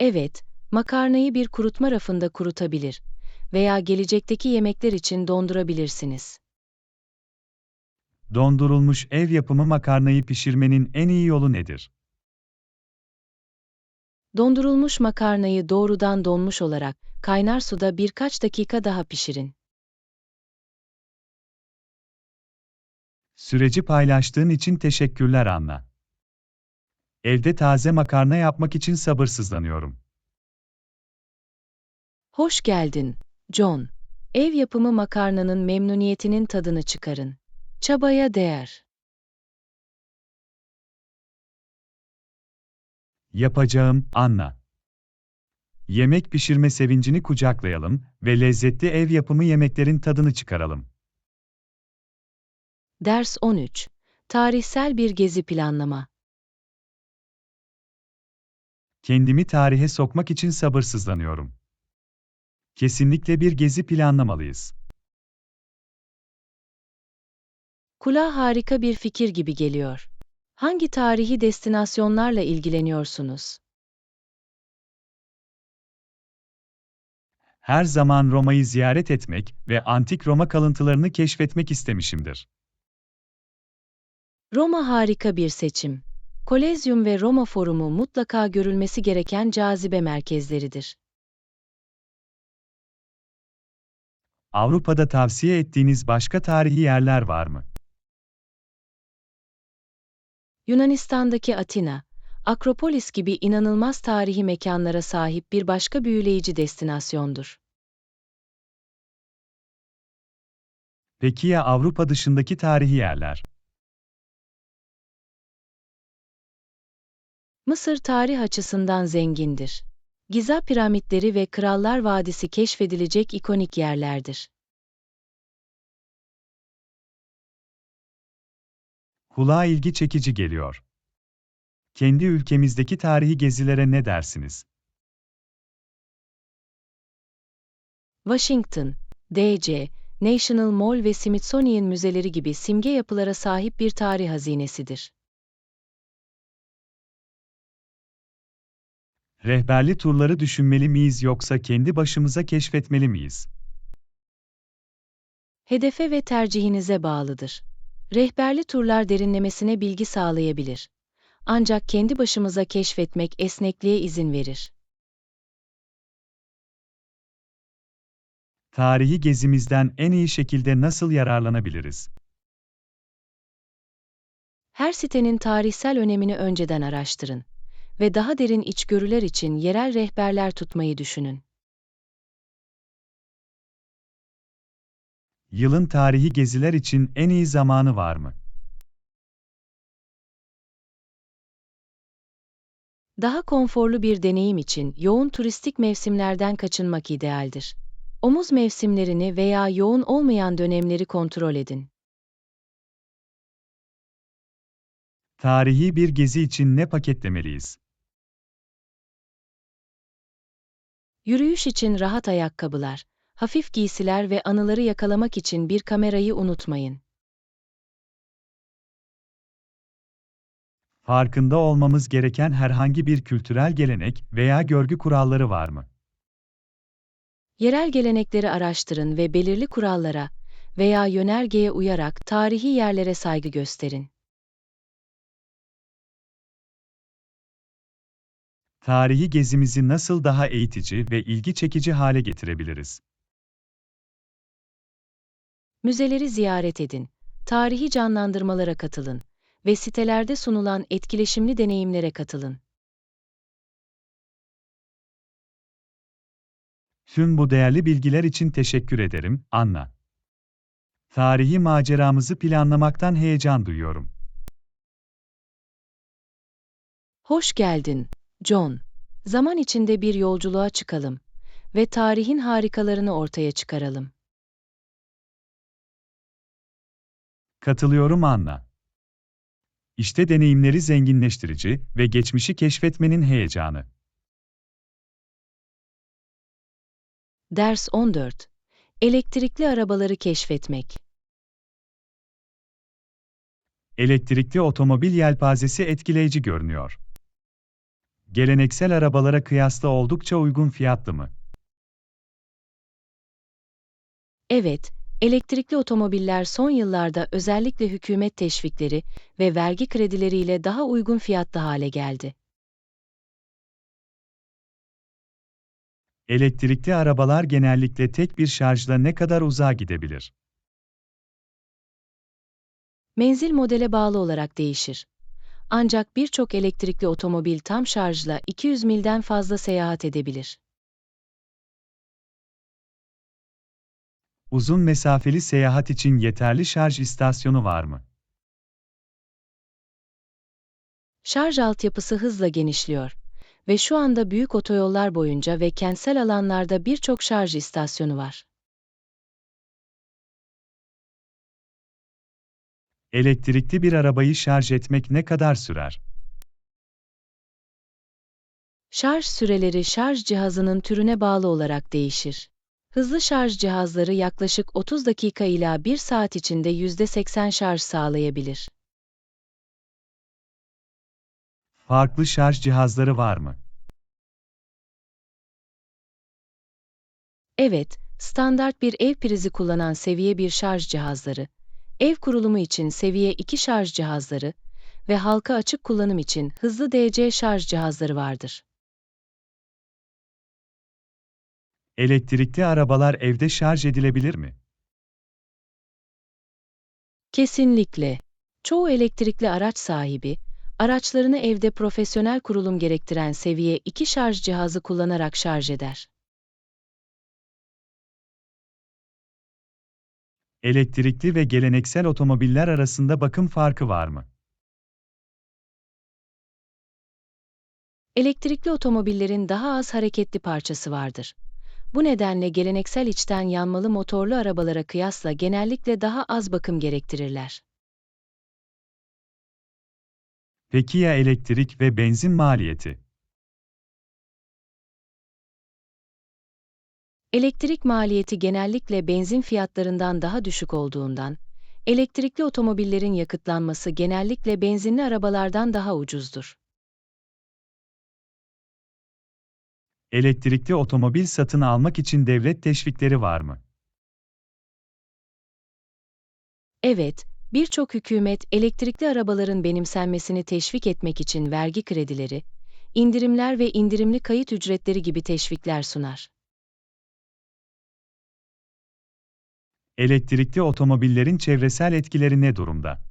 Evet, makarnayı bir kurutma rafında kurutabilir veya gelecekteki yemekler için dondurabilirsiniz.
Dondurulmuş ev yapımı makarnayı pişirmenin en iyi yolu nedir?
Dondurulmuş makarnayı doğrudan donmuş olarak kaynar suda birkaç dakika daha pişirin.
Süreci paylaştığın için teşekkürler Anna. Evde taze makarna yapmak için sabırsızlanıyorum.
Hoş geldin, John. Ev yapımı makarnanın memnuniyetinin tadını çıkarın. Çabaya değer.
Yapacağım, Anna. Yemek pişirme sevincini kucaklayalım ve lezzetli ev yapımı yemeklerin tadını çıkaralım.
Ders 13. Tarihsel bir gezi planlama.
Kendimi tarihe sokmak için sabırsızlanıyorum. Kesinlikle bir gezi planlamalıyız.
Kulağa harika bir fikir gibi geliyor. Hangi tarihi destinasyonlarla ilgileniyorsunuz?
Her zaman Roma'yı ziyaret etmek ve antik Roma kalıntılarını keşfetmek istemişimdir.
Roma harika bir seçim. Kolezyum ve Roma Forumu mutlaka görülmesi gereken cazibe merkezleridir.
Avrupa'da tavsiye ettiğiniz başka tarihi yerler var mı?
Yunanistan'daki Atina, Akropolis gibi inanılmaz tarihi mekanlara sahip bir başka büyüleyici destinasyondur.
Peki ya Avrupa dışındaki tarihi yerler?
Mısır tarih açısından zengindir. Giza piramitleri ve Krallar Vadisi keşfedilecek ikonik yerlerdir.
Kulağa ilgi çekici geliyor. Kendi ülkemizdeki tarihi gezilere ne dersiniz?
Washington, D.C., National Mall ve Smithsonian müzeleri gibi simge yapılara sahip bir tarih hazinesidir.
Rehberli turları düşünmeli miyiz yoksa kendi başımıza keşfetmeli miyiz?
Hedefe ve tercihinize bağlıdır. Rehberli turlar derinlemesine bilgi sağlayabilir. Ancak kendi başımıza keşfetmek esnekliğe izin verir.
Tarihi gezimizden en iyi şekilde nasıl yararlanabiliriz?
Her sitenin tarihsel önemini önceden araştırın ve daha derin içgörüler için yerel rehberler tutmayı düşünün.
Yılın tarihi geziler için en iyi zamanı var mı?
Daha konforlu bir deneyim için yoğun turistik mevsimlerden kaçınmak idealdir. Omuz mevsimlerini veya yoğun olmayan dönemleri kontrol edin.
Tarihi bir gezi için ne paketlemeliyiz?
Yürüyüş için rahat ayakkabılar, hafif giysiler ve anıları yakalamak için bir kamerayı unutmayın.
Farkında olmamız gereken herhangi bir kültürel gelenek veya görgü kuralları var mı?
Yerel gelenekleri araştırın ve belirli kurallara veya yönergeye uyarak tarihi yerlere saygı gösterin.
Tarihi gezimizi nasıl daha eğitici ve ilgi çekici hale getirebiliriz?
Müzeleri ziyaret edin, tarihi canlandırmalara katılın ve sitelerde sunulan etkileşimli deneyimlere katılın.
Tüm bu değerli bilgiler için teşekkür ederim, Anna. Tarihi maceramızı planlamaktan heyecan duyuyorum.
Hoş geldin, John. Zaman içinde bir yolculuğa çıkalım ve tarihin harikalarını ortaya çıkaralım.
Katılıyorum, Anna. İşte deneyimleri zenginleştirici ve geçmişi keşfetmenin heyecanı.
Ders 14. Elektrikli arabaları keşfetmek.
Elektrikli otomobil yelpazesi etkileyici görünüyor. Geleneksel arabalara kıyasla oldukça uygun fiyatlı mı?
Evet, elektrikli otomobiller son yıllarda özellikle hükümet teşvikleri ve vergi kredileriyle daha uygun fiyatlı hale geldi.
Elektrikli arabalar genellikle tek bir şarjla ne kadar uzağa gidebilir?
Menzil modele bağlı olarak değişir. Ancak birçok elektrikli otomobil tam şarjla 200 milden fazla seyahat edebilir.
Uzun mesafeli seyahat için yeterli şarj istasyonu var mı?
Şarj altyapısı hızla genişliyor ve şu anda büyük otoyollar boyunca ve kentsel alanlarda birçok şarj istasyonu var.
Elektrikli bir arabayı şarj etmek ne kadar sürer?
Şarj süreleri şarj cihazının türüne bağlı olarak değişir. Hızlı şarj cihazları yaklaşık 30 dakika ila 1 saat içinde %80 şarj sağlayabilir.
Farklı şarj cihazları var mı?
Evet, standart bir ev prizi kullanan seviye 1 şarj cihazları, ev kurulumu için seviye 2 şarj cihazları ve halka açık kullanım için hızlı DC şarj cihazları vardır.
Elektrikli arabalar evde şarj edilebilir mi?
Kesinlikle. Çoğu elektrikli araç sahibi, araçlarını evde profesyonel kurulum gerektiren seviye 2 şarj cihazı kullanarak şarj eder.
Elektrikli ve geleneksel otomobiller arasında bakım farkı var mı?
Elektrikli otomobillerin daha az hareketli parçası vardır. Bu nedenle geleneksel içten yanmalı motorlu arabalara kıyasla genellikle daha az bakım gerektirirler.
Peki ya elektrik ve benzin maliyeti?
Elektrik maliyeti genellikle benzin fiyatlarından daha düşük olduğundan, elektrikli otomobillerin yakıtlanması genellikle benzinli arabalardan daha ucuzdur.
Elektrikli otomobil satın almak için devlet teşvikleri var mı?
Evet, birçok hükümet elektrikli arabaların benimsenmesini teşvik etmek için vergi kredileri, indirimler ve indirimli kayıt ücretleri gibi teşvikler sunar.
Elektrikli otomobillerin çevresel etkileri ne durumda?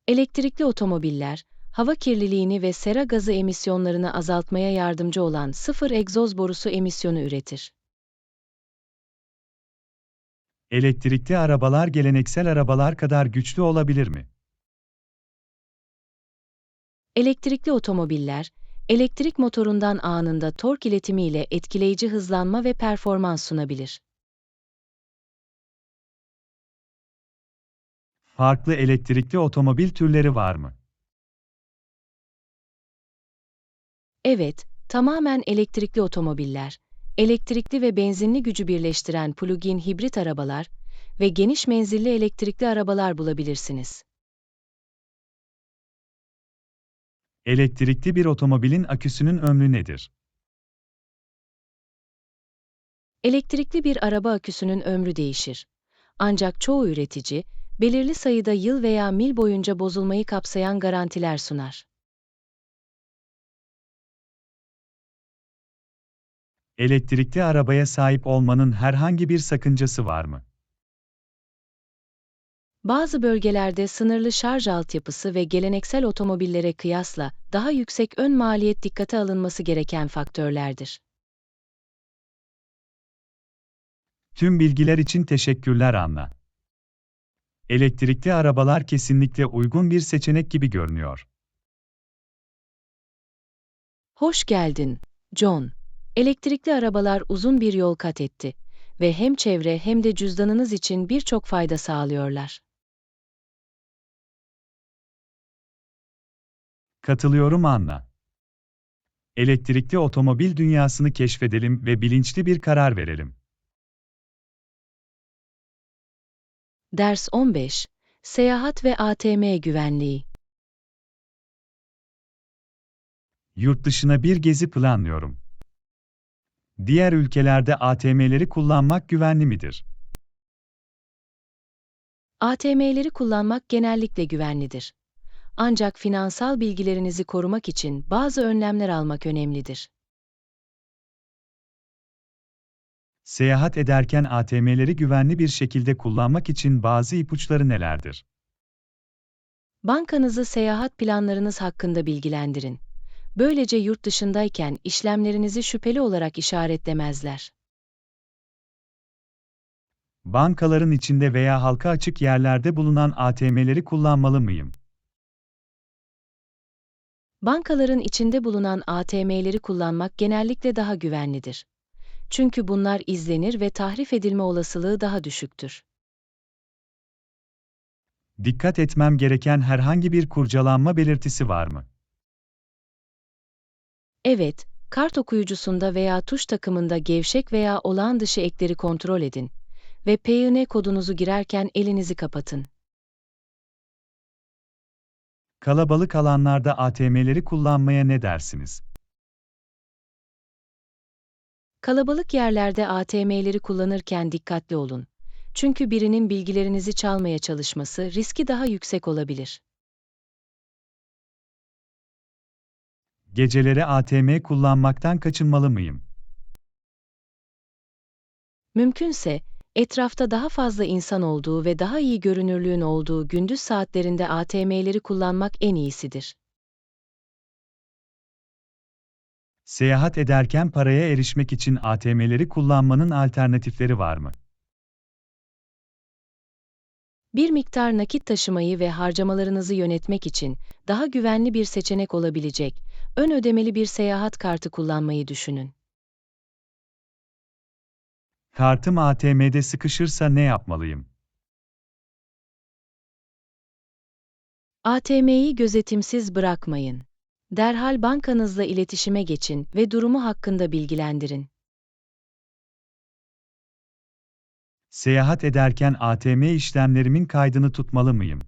Elektrikli otomobiller, hava kirliliğini ve sera gazı emisyonlarını azaltmaya yardımcı olan sıfır egzoz borusu emisyonu üretir.
Elektrikli arabalar geleneksel arabalar kadar güçlü olabilir mi?
Elektrikli otomobiller, elektrik motorundan anında tork iletimi ile etkileyici hızlanma ve performans sunabilir.
Farklı elektrikli otomobil türleri var mı?
Evet, tamamen elektrikli otomobiller, elektrikli ve benzinli gücü birleştiren plug-in hibrit arabalar ve geniş menzilli elektrikli arabalar bulabilirsiniz.
Elektrikli bir otomobilin aküsünün ömrü nedir?
Elektrikli bir araba aküsünün ömrü değişir. Ancak çoğu üretici, belirli sayıda yıl veya mil boyunca bozulmayı kapsayan garantiler sunar.
Elektrikli arabaya sahip olmanın herhangi bir sakıncası var mı?
Bazı bölgelerde sınırlı şarj altyapısı ve geleneksel otomobillere kıyasla daha yüksek ön maliyet dikkate alınması gereken faktörlerdir.
Tüm bilgiler için teşekkürler Anna. Elektrikli arabalar kesinlikle uygun bir seçenek gibi görünüyor.
Hoş geldin, John. Elektrikli arabalar uzun bir yol kat etti ve hem çevre hem de cüzdanınız için birçok fayda sağlıyorlar.
Katılıyorum Anna. Elektrikli otomobil dünyasını keşfedelim ve bilinçli bir karar verelim.
Ders 15. Seyahat ve ATM güvenliği.
Yurt dışına bir gezi planlıyorum. Diğer ülkelerde ATM'leri kullanmak güvenli midir?
ATM'leri kullanmak genellikle güvenlidir. Ancak finansal bilgilerinizi korumak için bazı önlemler almak önemlidir.
Seyahat ederken ATM'leri güvenli bir şekilde kullanmak için bazı ipuçları nelerdir?
Bankanızı seyahat planlarınız hakkında bilgilendirin. Böylece yurt dışındayken işlemlerinizi şüpheli olarak işaretlemezler.
Bankaların içinde veya halka açık yerlerde bulunan ATM'leri kullanmalı mıyım?
Bankaların içinde bulunan ATM'leri kullanmak genellikle daha güvenlidir. Çünkü bunlar izlenir ve tahrif edilme olasılığı daha düşüktür.
Dikkat etmem gereken herhangi bir kurcalanma belirtisi var mı?
Evet, kart okuyucusunda veya tuş takımında gevşek veya olağan dışı ekleri kontrol edin ve PIN kodunuzu girerken elinizi kapatın.
Kalabalık alanlarda ATM'leri kullanmaya ne dersiniz?
Kalabalık yerlerde ATM'leri kullanırken dikkatli olun. Çünkü birinin bilgilerinizi çalmaya çalışması riski daha yüksek olabilir.
Geceleri ATM kullanmaktan kaçınmalı mıyım?
Mümkünse, etrafta daha fazla insan olduğu ve daha iyi görünürlüğün olduğu gündüz saatlerinde ATM'leri kullanmak en iyisidir.
Seyahat ederken paraya erişmek için ATM'leri kullanmanın alternatifleri var mı?
Bir miktar nakit taşımayı ve harcamalarınızı yönetmek için daha güvenli bir seçenek olabilecek, ön ödemeli bir seyahat kartı kullanmayı düşünün.
Kartım ATM'de sıkışırsa ne yapmalıyım?
ATM'yi gözetimsiz bırakmayın. Derhal bankanızla iletişime geçin ve durumu hakkında bilgilendirin.
Seyahat ederken ATM işlemlerimin kaydını tutmalı mıyım?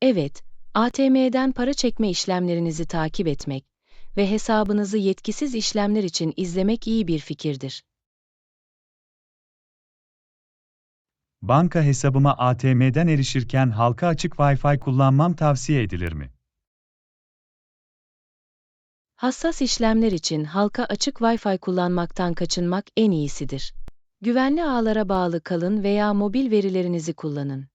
Evet, ATM'den para çekme işlemlerinizi takip etmek ve hesabınızı yetkisiz işlemler için izlemek iyi bir fikirdir.
Banka hesabıma ATM'den erişirken halka açık Wi-Fi kullanmam tavsiye edilir mi?
Hassas işlemler için halka açık Wi-Fi kullanmaktan kaçınmak en iyisidir. Güvenli ağlara bağlı kalın veya mobil verilerinizi kullanın.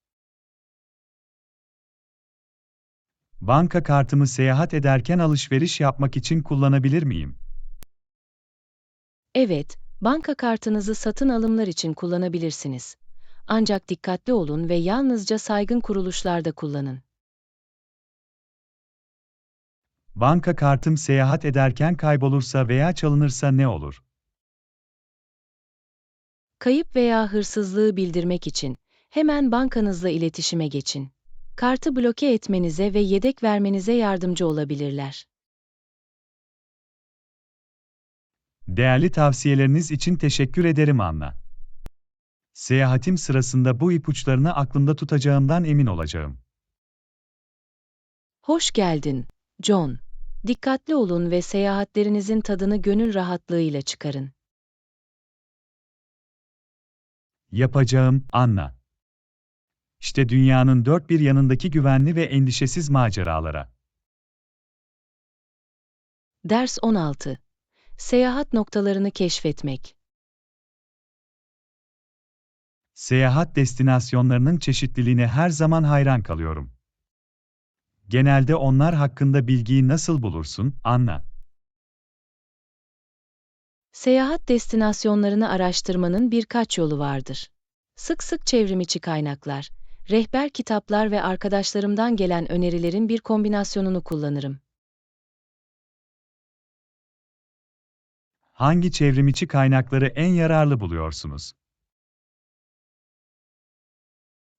Banka kartımı seyahat ederken alışveriş yapmak için kullanabilir miyim?
Evet, banka kartınızı satın alımlar için kullanabilirsiniz. Ancak dikkatli olun ve yalnızca saygın kuruluşlarda kullanın.
Banka kartım seyahat ederken kaybolursa veya çalınırsa ne olur?
Kayıp veya hırsızlığı bildirmek için hemen bankanızla iletişime geçin. Kartı bloke etmenize ve yedek vermenize yardımcı olabilirler.
Değerli tavsiyeleriniz için teşekkür ederim Anna. Seyahatim sırasında bu ipuçlarını aklımda tutacağımdan emin olacağım.
Hoş geldin, John. Dikkatli olun ve seyahatlerinizin tadını gönül rahatlığıyla çıkarın.
Yapacağım, Anna. İşte dünyanın dört bir yanındaki güvenli ve endişesiz maceralara.
Ders 16. Seyahat noktalarını keşfetmek.
Seyahat destinasyonlarının çeşitliliğine her zaman hayran kalıyorum. Genelde onlar hakkında bilgiyi nasıl bulursun, Anna?
Seyahat destinasyonlarını araştırmanın birkaç yolu vardır. Sık sık çevrimiçi kaynaklar, rehber kitaplar ve arkadaşlarımdan gelen önerilerin bir kombinasyonunu kullanırım.
Hangi çevrimiçi kaynakları en yararlı buluyorsunuz?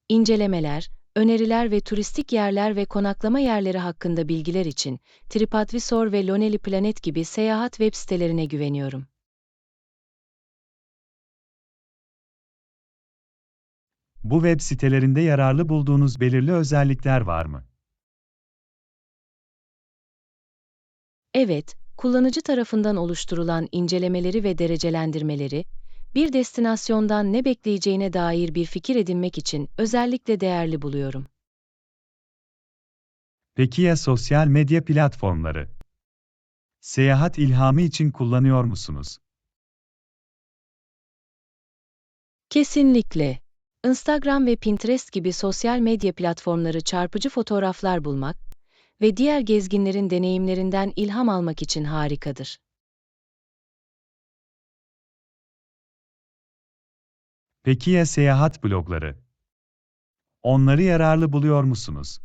İncelemeler, öneriler ve turistik yerler ve konaklama yerleri hakkında bilgiler için TripAdvisor ve Lonely Planet gibi seyahat web sitelerine güveniyorum.
Bu web sitelerinde yararlı bulduğunuz belirli özellikler var mı?
Evet, kullanıcı tarafından oluşturulan incelemeleri ve derecelendirmeleri, bir destinasyondan ne bekleyeceğine dair bir fikir edinmek için özellikle değerli buluyorum.
Peki ya sosyal medya platformları? Seyahat ilhamı için kullanıyor musunuz?
Kesinlikle. Instagram ve Pinterest gibi sosyal medya platformları çarpıcı fotoğraflar bulmak ve diğer gezginlerin deneyimlerinden ilham almak için harikadır.
Peki ya seyahat blogları? Onları yararlı buluyor musunuz?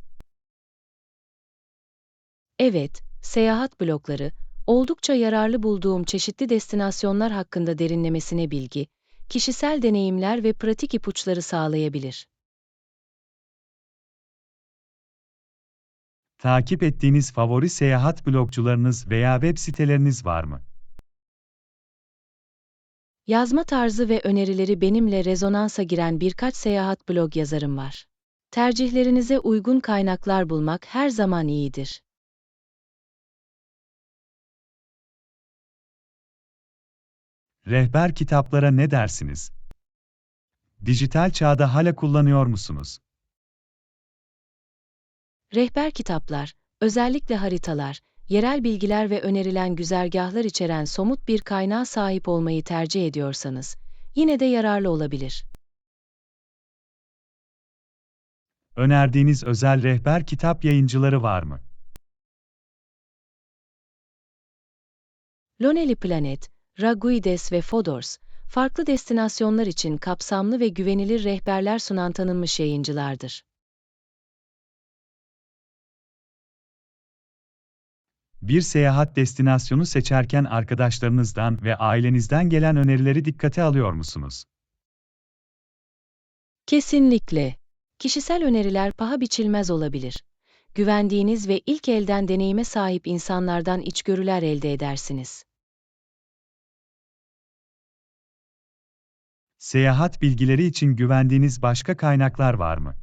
Evet, seyahat blogları, oldukça yararlı bulduğum çeşitli destinasyonlar hakkında derinlemesine bilgi, kişisel deneyimler ve pratik ipuçları sağlayabilir.
Takip ettiğiniz favori seyahat blogcularınız veya web siteleriniz var mı?
Yazma tarzı ve önerileri benimle rezonansa giren birkaç seyahat blog yazarım var. Tercihlerinize uygun kaynaklar bulmak her zaman iyidir.
Rehber kitaplara ne dersiniz? Dijital çağda hala kullanıyor musunuz?
Rehber kitaplar, özellikle haritalar, yerel bilgiler ve önerilen güzergahlar içeren somut bir kaynağa sahip olmayı tercih ediyorsanız, yine de yararlı olabilir.
Önerdiğiniz özel rehber kitap yayıncıları var mı?
Lonely Planet, Raguides ve Fodors, farklı destinasyonlar için kapsamlı ve güvenilir rehberler sunan tanınmış yayıncılardır.
Bir seyahat destinasyonu seçerken arkadaşlarınızdan ve ailenizden gelen önerileri dikkate alıyor musunuz?
Kesinlikle. Kişisel öneriler paha biçilmez olabilir. Güvendiğiniz ve ilk elden deneyime sahip insanlardan içgörüler elde edersiniz.
Seyahat bilgileri için güvendiğiniz başka kaynaklar var mı?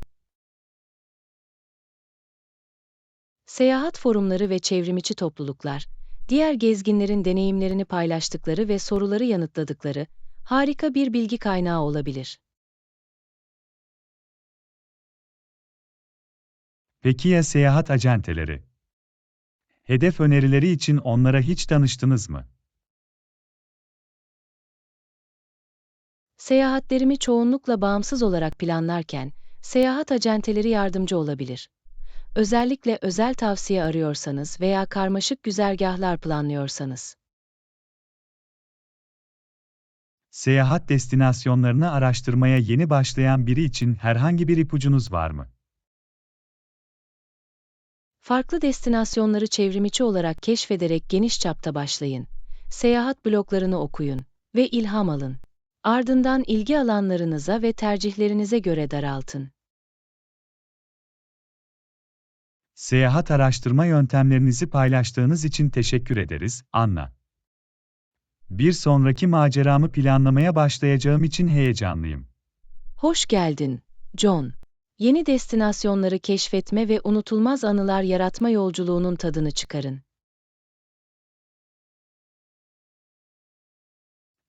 Seyahat forumları ve çevrimiçi topluluklar, diğer gezginlerin deneyimlerini paylaştıkları ve soruları yanıtladıkları harika bir bilgi kaynağı olabilir.
Peki ya seyahat acenteleri? Hedef önerileri için onlara hiç danıştınız mı?
Seyahatlerimi çoğunlukla bağımsız olarak planlarken, seyahat acenteleri yardımcı olabilir. Özellikle özel tavsiye arıyorsanız veya karmaşık güzergahlar planlıyorsanız.
Seyahat destinasyonlarını araştırmaya yeni başlayan biri için herhangi bir ipucunuz var mı?
Farklı destinasyonları çevrimiçi olarak keşfederek geniş çapta başlayın. Seyahat bloglarını okuyun ve ilham alın. Ardından ilgi alanlarınıza ve tercihlerinize göre daraltın.
Seyahat araştırma yöntemlerinizi paylaştığınız için teşekkür ederiz, Anna. Bir sonraki maceramı planlamaya başlayacağım için heyecanlıyım.
Hoş geldin, John. Yeni destinasyonları keşfetme ve unutulmaz anılar yaratma yolculuğunun tadını çıkarın.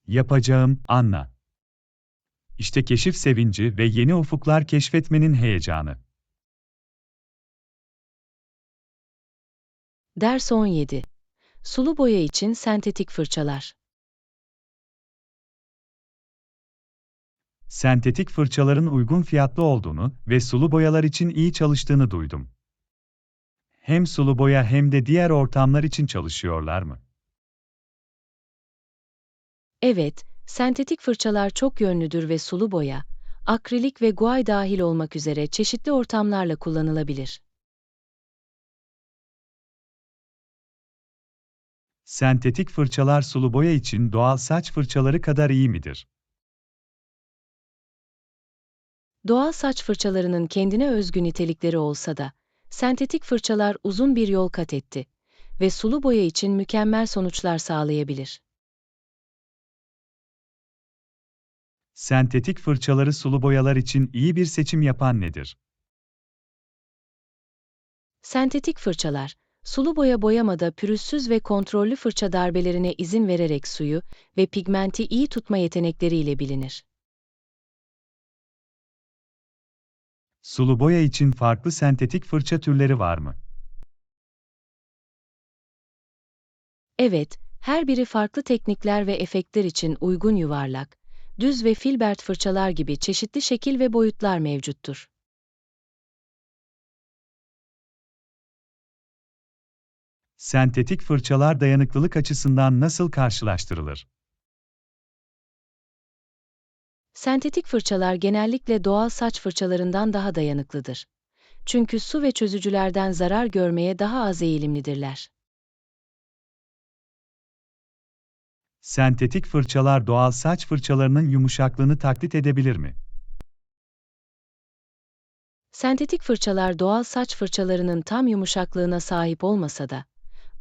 Yapacağım, Anna. İşte keşif sevinci ve yeni ufuklar keşfetmenin heyecanı.
Ders 17. Sulu boya için sentetik fırçalar.
Sentetik fırçaların uygun fiyatlı olduğunu ve sulu boyalar için iyi çalıştığını duydum. Hem sulu boya hem de diğer ortamlar için çalışıyorlar mı?
Evet, sentetik fırçalar çok yönlüdür ve sulu boya, akrilik ve guaj dahil olmak üzere çeşitli ortamlarla kullanılabilir.
Sentetik fırçalar sulu boya için doğal saç fırçaları kadar iyi midir?
Doğal saç fırçalarının kendine özgü nitelikleri olsa da, sentetik fırçalar uzun bir yol kat etti ve sulu boya için mükemmel sonuçlar sağlayabilir.
Sentetik fırçaları sulu boyalar için iyi bir seçim yapan nedir?
Sentetik fırçalar, sulu boya boyamada pürüzsüz ve kontrollü fırça darbelerine izin vererek suyu ve pigmenti iyi tutma yetenekleriyle bilinir.
Sulu boya için farklı sentetik fırça türleri var mı?
Evet, her biri farklı teknikler ve efektler için uygun yuvarlak, düz ve filbert fırçalar gibi çeşitli şekil ve boyutlar mevcuttur.
Sentetik fırçalar dayanıklılık açısından nasıl karşılaştırılır?
Sentetik fırçalar genellikle doğal saç fırçalarından daha dayanıklıdır. Çünkü su ve çözücülerden zarar görmeye daha az eğilimlidirler.
Sentetik fırçalar doğal saç fırçalarının yumuşaklığını taklit edebilir mi?
Sentetik fırçalar doğal saç fırçalarının tam yumuşaklığına sahip olmasa da,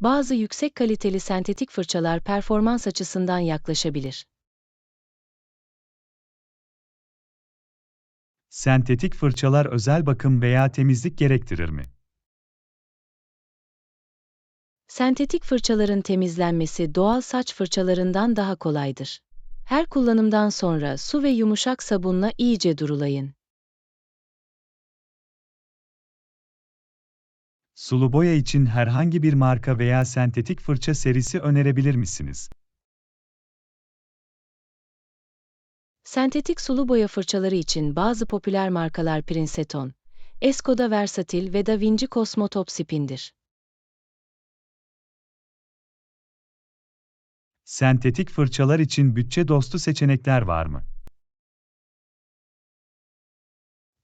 bazı yüksek kaliteli sentetik fırçalar performans açısından yaklaşabilir.
Sentetik fırçalar özel bakım veya temizlik gerektirir mi?
Sentetik fırçaların temizlenmesi doğal saç fırçalarından daha kolaydır. Her kullanımdan sonra su ve yumuşak sabunla iyice durulayın.
Sulu boya için herhangi bir marka veya sentetik fırça serisi önerebilir misiniz?
Sentetik sulu boya fırçaları için bazı popüler markalar Princeton, Escoda Versatil ve Da Vinci Cosmo Top Spin'dir.
Sentetik fırçalar için bütçe dostu seçenekler var mı?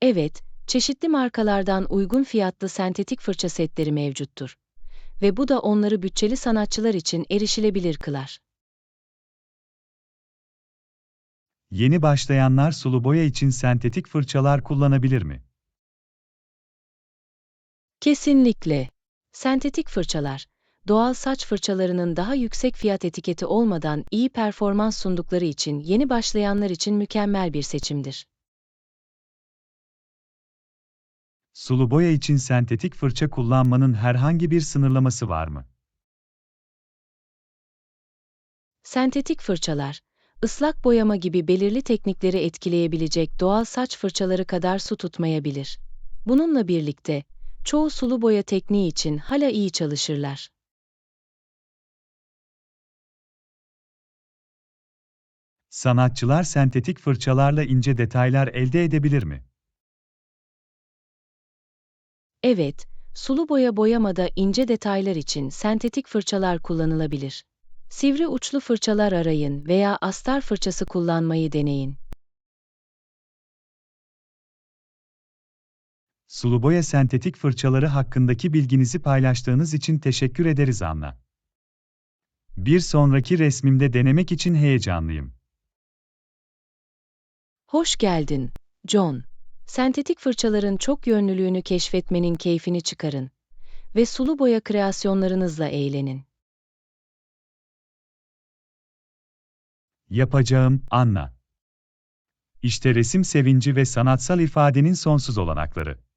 Evet, çeşitli markalardan uygun fiyatlı sentetik fırça setleri mevcuttur. Ve bu da onları bütçeli sanatçılar için erişilebilir kılar.
Yeni başlayanlar sulu boya için sentetik fırçalar kullanabilir mi?
Kesinlikle. Sentetik fırçalar, doğal saç fırçalarının daha yüksek fiyat etiketi olmadan iyi performans sundukları için yeni başlayanlar için mükemmel bir seçimdir.
Sulu boya için sentetik fırça kullanmanın herhangi bir sınırlaması var mı?
Sentetik fırçalar, ıslak boyama gibi belirli teknikleri etkileyebilecek doğal saç fırçaları kadar su tutmayabilir. Bununla birlikte, çoğu sulu boya tekniği için hala iyi çalışırlar.
Sanatçılar sentetik fırçalarla ince detaylar elde edebilir mi?
Evet, sulu boya boyamada ince detaylar için sentetik fırçalar kullanılabilir. Sivri uçlu fırçalar arayın veya astar fırçası kullanmayı deneyin.
Sulu boya sentetik fırçaları hakkındaki bilginizi paylaştığınız için teşekkür ederiz Anna. Bir sonraki resmimde denemek için heyecanlıyım.
Hoş geldin, John. Sentetik fırçaların çok yönlülüğünü keşfetmenin keyfini çıkarın ve sulu boya kreasyonlarınızla eğlenin.
Yapacağım, Anna. İşte resim sevinci ve sanatsal ifadenin sonsuz olanakları.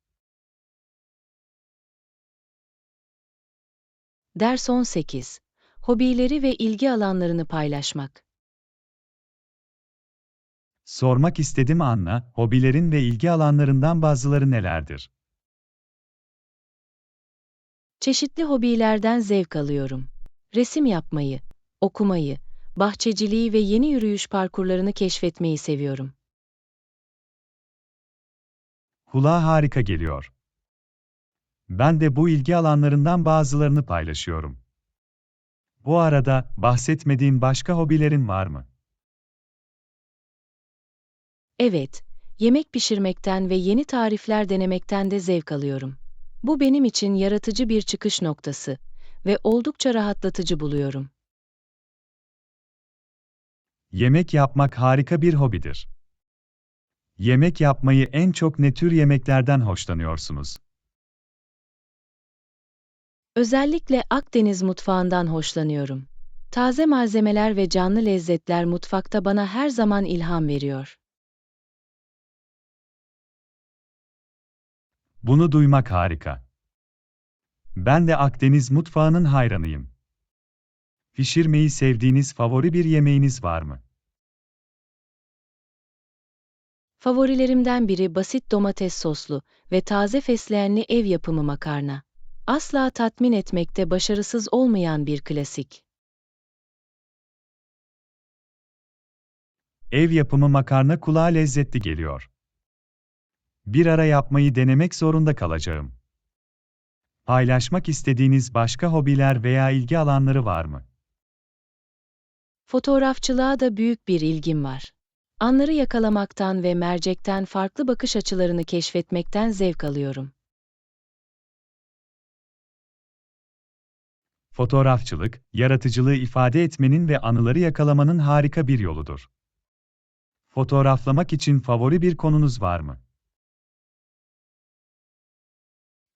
Ders 18. Hobileri ve ilgi alanlarını paylaşmak.
Sormak istedim Anna, hobilerin ve ilgi alanlarından bazıları nelerdir?
Çeşitli hobilerden zevk alıyorum. Resim yapmayı, okumayı, bahçeciliği ve yeni yürüyüş parkurlarını keşfetmeyi seviyorum.
Kulağa harika geliyor. Ben de bu ilgi alanlarından bazılarını paylaşıyorum. Bu arada, bahsetmediğin başka hobilerin var mı?
Evet, yemek pişirmekten ve yeni tarifler denemekten de zevk alıyorum. Bu benim için yaratıcı bir çıkış noktası ve oldukça rahatlatıcı buluyorum.
Yemek yapmak harika bir hobidir. Yemek yapmayı en çok ne tür yemeklerden hoşlanıyorsunuz?
Özellikle Akdeniz mutfağından hoşlanıyorum. Taze malzemeler ve canlı lezzetler mutfakta bana her zaman ilham veriyor.
Bunu duymak harika. Ben de Akdeniz mutfağının hayranıyım. Pişirmeyi sevdiğiniz favori bir yemeğiniz var mı?
Favorilerimden biri basit domates soslu ve taze fesleğenli ev yapımı makarna. Asla tatmin etmekte başarısız olmayan bir klasik.
Ev yapımı makarna kulağa lezzetli geliyor. Bir ara yapmayı denemek zorunda kalacağım. Paylaşmak istediğiniz başka hobiler veya ilgi alanları var mı?
Fotoğrafçılığa da büyük bir ilgim var. Anları yakalamaktan ve mercekten farklı bakış açılarını keşfetmekten zevk alıyorum.
Fotoğrafçılık, yaratıcılığı ifade etmenin ve anıları yakalamanın harika bir yoludur. Fotoğraflamak için favori bir konunuz var mı?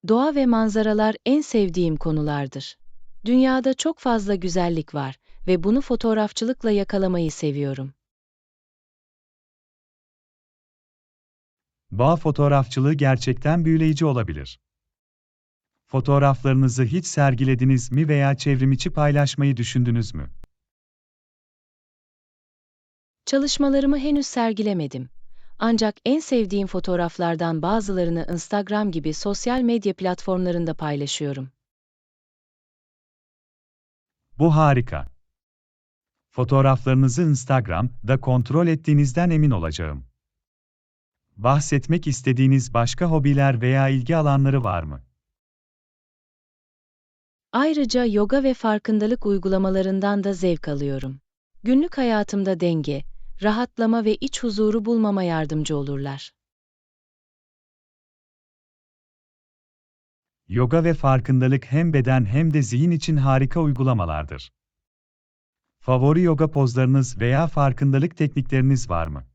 Doğa ve manzaralar en sevdiğim konulardır. Dünyada çok fazla güzellik var ve bunu fotoğrafçılıkla yakalamayı seviyorum.
Doğa fotoğrafçılığı gerçekten büyüleyici olabilir. Fotoğraflarınızı hiç sergilediniz mi veya çevrimiçi paylaşmayı düşündünüz mü?
Çalışmalarımı henüz sergilemedim. Ancak en sevdiğim fotoğraflardan bazılarını Instagram gibi sosyal medya platformlarında paylaşıyorum.
Bu harika. Fotoğraflarınızı Instagram'da kontrol ettiğinizden emin olacağım. Bahsetmek istediğiniz başka hobiler veya ilgi alanları var mı?
Ayrıca yoga ve farkındalık uygulamalarından da zevk alıyorum. Günlük hayatımda denge, rahatlama ve iç huzuru bulmama yardımcı olurlar.
Yoga ve farkındalık hem beden hem de zihin için harika uygulamalardır. Favori yoga pozlarınız veya farkındalık teknikleriniz var mı?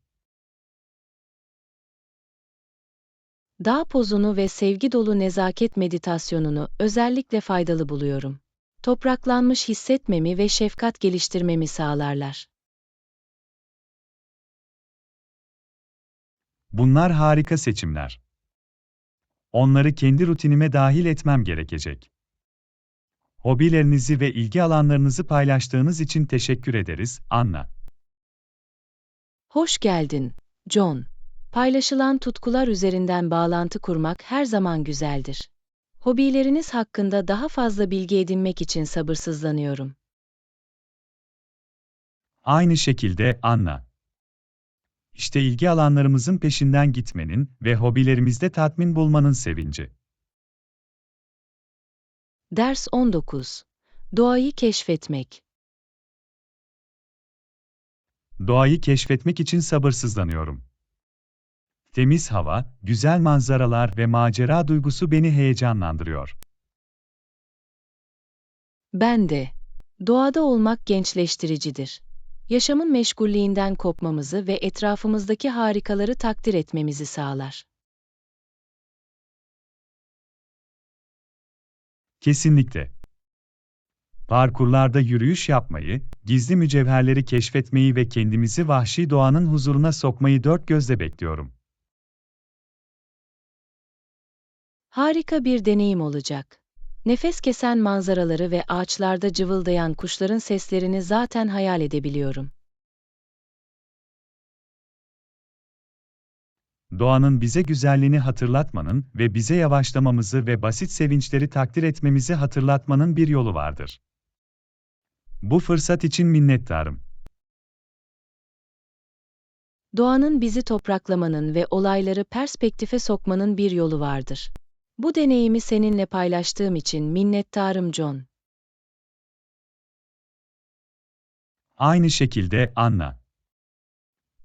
Dağ pozunu ve sevgi dolu nezaket meditasyonunu özellikle faydalı buluyorum. Topraklanmış hissetmemi ve şefkat geliştirmemi sağlarlar.
Bunlar harika seçimler. Onları kendi rutinime dahil etmem gerekecek. Hobilerinizi ve ilgi alanlarınızı paylaştığınız için teşekkür ederiz, Anna.
Hoş geldin, John. Paylaşılan tutkular üzerinden bağlantı kurmak her zaman güzeldir. Hobileriniz hakkında daha fazla bilgi edinmek için sabırsızlanıyorum.
Aynı şekilde, Anna. İşte ilgi alanlarımızın peşinden gitmenin ve hobilerimizde tatmin bulmanın sevinci.
Ders 19. Doğayı keşfetmek.
Doğayı keşfetmek için sabırsızlanıyorum. Temiz hava, güzel manzaralar ve macera duygusu beni heyecanlandırıyor.
Ben de. Doğada olmak gençleştiricidir. Yaşamın meşgulliğinden kopmamızı ve etrafımızdaki harikaları takdir etmemizi sağlar.
Kesinlikle. Parkurlarda yürüyüş yapmayı, gizli mücevherleri keşfetmeyi ve kendimizi vahşi doğanın huzuruna sokmayı dört gözle bekliyorum.
Harika bir deneyim olacak. Nefes kesen manzaraları ve ağaçlarda cıvıldayan kuşların seslerini zaten hayal edebiliyorum.
Doğanın bize güzelliğini hatırlatmanın ve bize yavaşlamamızı ve basit sevinçleri takdir etmemizi hatırlatmanın bir yolu vardır. Bu fırsat için minnettarım.
Doğanın bizi topraklamanın ve olayları perspektife sokmanın bir yolu vardır. Bu deneyimi seninle paylaştığım için minnettarım John.
Aynı şekilde, Anna.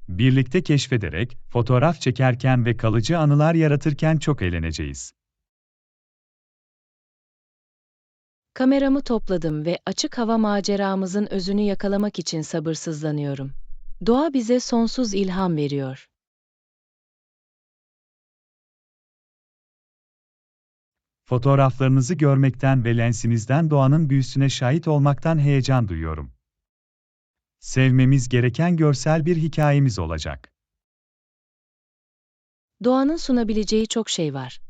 Birlikte keşfederek, fotoğraf çekerken ve kalıcı anılar yaratırken çok eğleneceğiz.
Kameramı topladım ve açık hava maceramızın özünü yakalamak için sabırsızlanıyorum. Doğa bize sonsuz ilham veriyor.
Fotoğraflarınızı görmekten ve lensinizden doğanın büyüsüne şahit olmaktan heyecan duyuyorum. Sevmemiz gereken görsel bir hikayemiz olacak.
Doğanın sunabileceği çok şey var.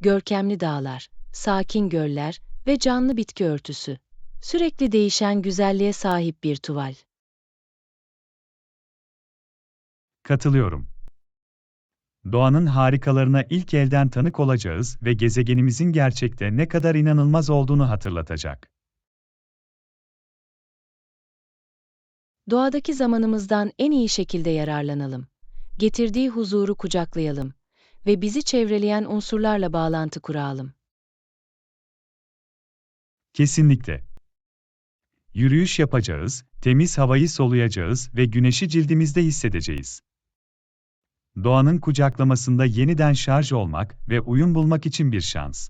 Görkemli dağlar, sakin göller ve canlı bitki örtüsü. Sürekli değişen güzelliğe sahip bir tuval.
Katılıyorum. Doğanın harikalarına ilk elden tanık olacağız ve gezegenimizin gerçekte ne kadar inanılmaz olduğunu hatırlatacak.
Doğadaki zamanımızdan en iyi şekilde yararlanalım. Getirdiği huzuru kucaklayalım ve bizi çevreleyen unsurlarla bağlantı kuralım.
Kesinlikle. Yürüyüş yapacağız, temiz havayı soluyacağız ve güneşi cildimizde hissedeceğiz. Doğanın kucaklamasında yeniden şarj olmak ve uyum bulmak için bir şans.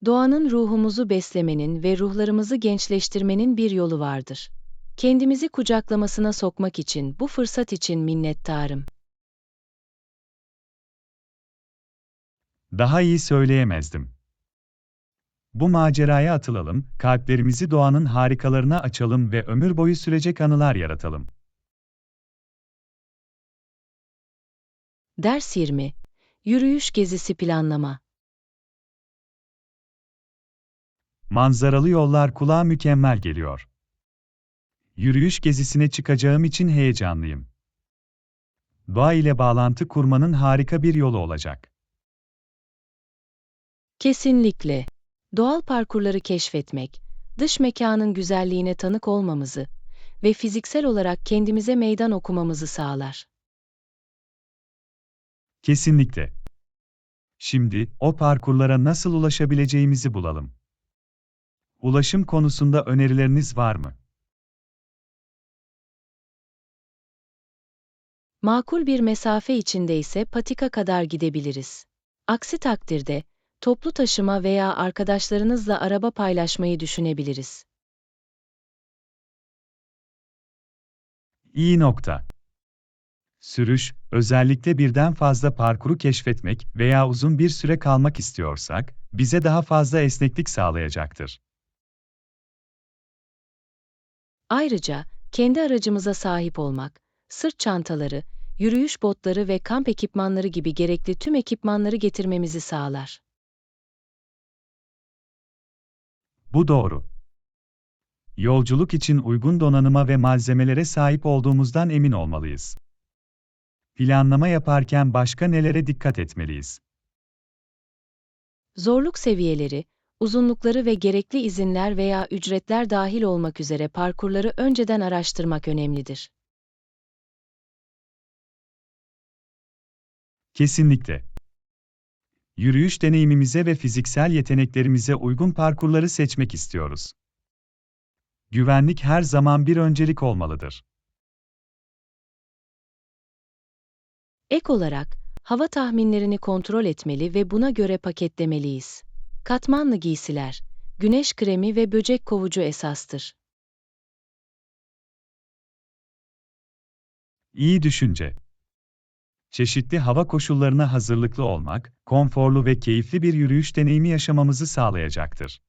Doğanın ruhumuzu beslemenin ve ruhlarımızı gençleştirmenin bir yolu vardır. Kendimizi kucaklamasına sokmak için bu fırsat için minnettarım.
Daha iyi söyleyemezdim. Bu maceraya atılalım, kalplerimizi doğanın harikalarına açalım ve ömür boyu sürecek anılar yaratalım.
Ders 20. Yürüyüş gezisi planlama.
Manzaralı yollar kulağa mükemmel geliyor. Yürüyüş gezisine çıkacağım için heyecanlıyım. Doğa ile bağlantı kurmanın harika bir yolu olacak.
Kesinlikle. Doğal parkurları keşfetmek, dış mekanın güzelliğine tanık olmamızı ve fiziksel olarak kendimize meydan okumamızı sağlar.
Kesinlikle. Şimdi, o parkurlara nasıl ulaşabileceğimizi bulalım. Ulaşım konusunda önerileriniz var mı?
Makul bir mesafe içinde ise patika kadar gidebiliriz. Aksi takdirde, toplu taşıma veya arkadaşlarınızla araba paylaşmayı düşünebiliriz.
İyi nokta. Sürüş, özellikle birden fazla parkuru keşfetmek veya uzun bir süre kalmak istiyorsak, bize daha fazla esneklik sağlayacaktır.
Ayrıca, kendi aracımıza sahip olmak, sırt çantaları, yürüyüş botları ve kamp ekipmanları gibi gerekli tüm ekipmanları getirmemizi sağlar.
Bu doğru. Yolculuk için uygun donanıma ve malzemelere sahip olduğumuzdan emin olmalıyız. Planlama yaparken başka nelere dikkat etmeliyiz?
Zorluk seviyeleri, uzunlukları ve gerekli izinler veya ücretler dahil olmak üzere parkurları önceden araştırmak önemlidir.
Kesinlikle. Yürüyüş deneyimimize ve fiziksel yeteneklerimize uygun parkurları seçmek istiyoruz. Güvenlik her zaman bir öncelik olmalıdır.
Ek olarak, hava tahminlerini kontrol etmeli ve buna göre paketlemeliyiz. Katmanlı giysiler, güneş kremi ve böcek kovucu esastır.
İyi düşünce. Çeşitli hava koşullarına hazırlıklı olmak, konforlu ve keyifli bir yürüyüş deneyimi yaşamamızı sağlayacaktır.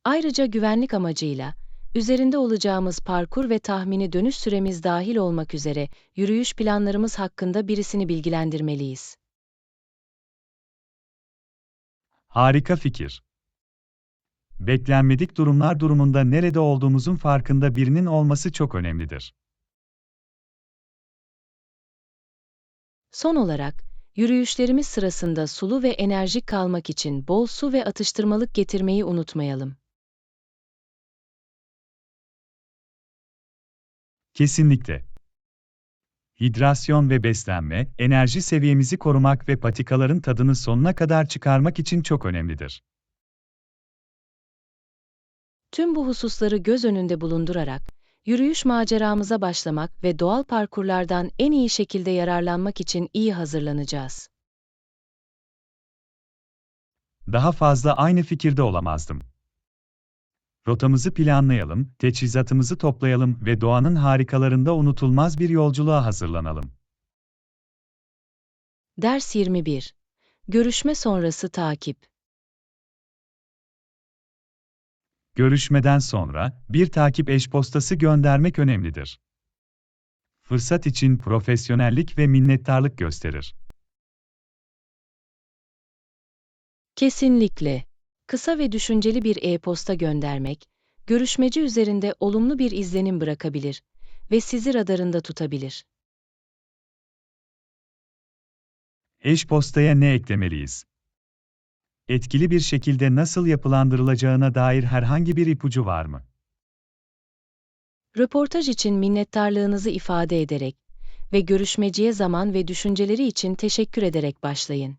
Ayrıca güvenlik amacıyla, üzerinde olacağımız parkur ve tahmini dönüş süremiz dahil olmak üzere yürüyüş planlarımız hakkında birisini bilgilendirmeliyiz.
Harika fikir. Beklenmedik durumlar durumunda nerede olduğumuzun farkında birinin olması çok önemlidir.
Son olarak, yürüyüşlerimiz sırasında sulu ve enerjik kalmak için bol su ve atıştırmalık getirmeyi unutmayalım.
Kesinlikle. Hidrasyon ve beslenme, enerji seviyemizi korumak ve patikaların tadını sonuna kadar çıkarmak için çok önemlidir.
Tüm bu hususları göz önünde bulundurarak, yürüyüş maceramıza başlamak ve doğal parkurlardan en iyi şekilde yararlanmak için iyi hazırlanacağız.
Daha fazla aynı fikirde olamazdım. Rotamızı planlayalım, teçhizatımızı toplayalım ve doğanın harikalarında unutulmaz bir yolculuğa hazırlanalım.
Ders 21. Görüşme sonrası takip.
Görüşmeden sonra bir takip eşpostası göndermek önemlidir. Fırsat için profesyonellik ve minnettarlık gösterir.
Kesinlikle. Kısa ve düşünceli bir e-posta göndermek, görüşmeci üzerinde olumlu bir izlenim bırakabilir ve sizi radarında tutabilir.
Eşpostaya ne eklemeliyiz? Etkili bir şekilde nasıl yapılandırılacağına dair herhangi bir ipucu var mı?
Röportaj için minnettarlığınızı ifade ederek ve görüşmeciye zaman ve düşünceleri için teşekkür ederek başlayın.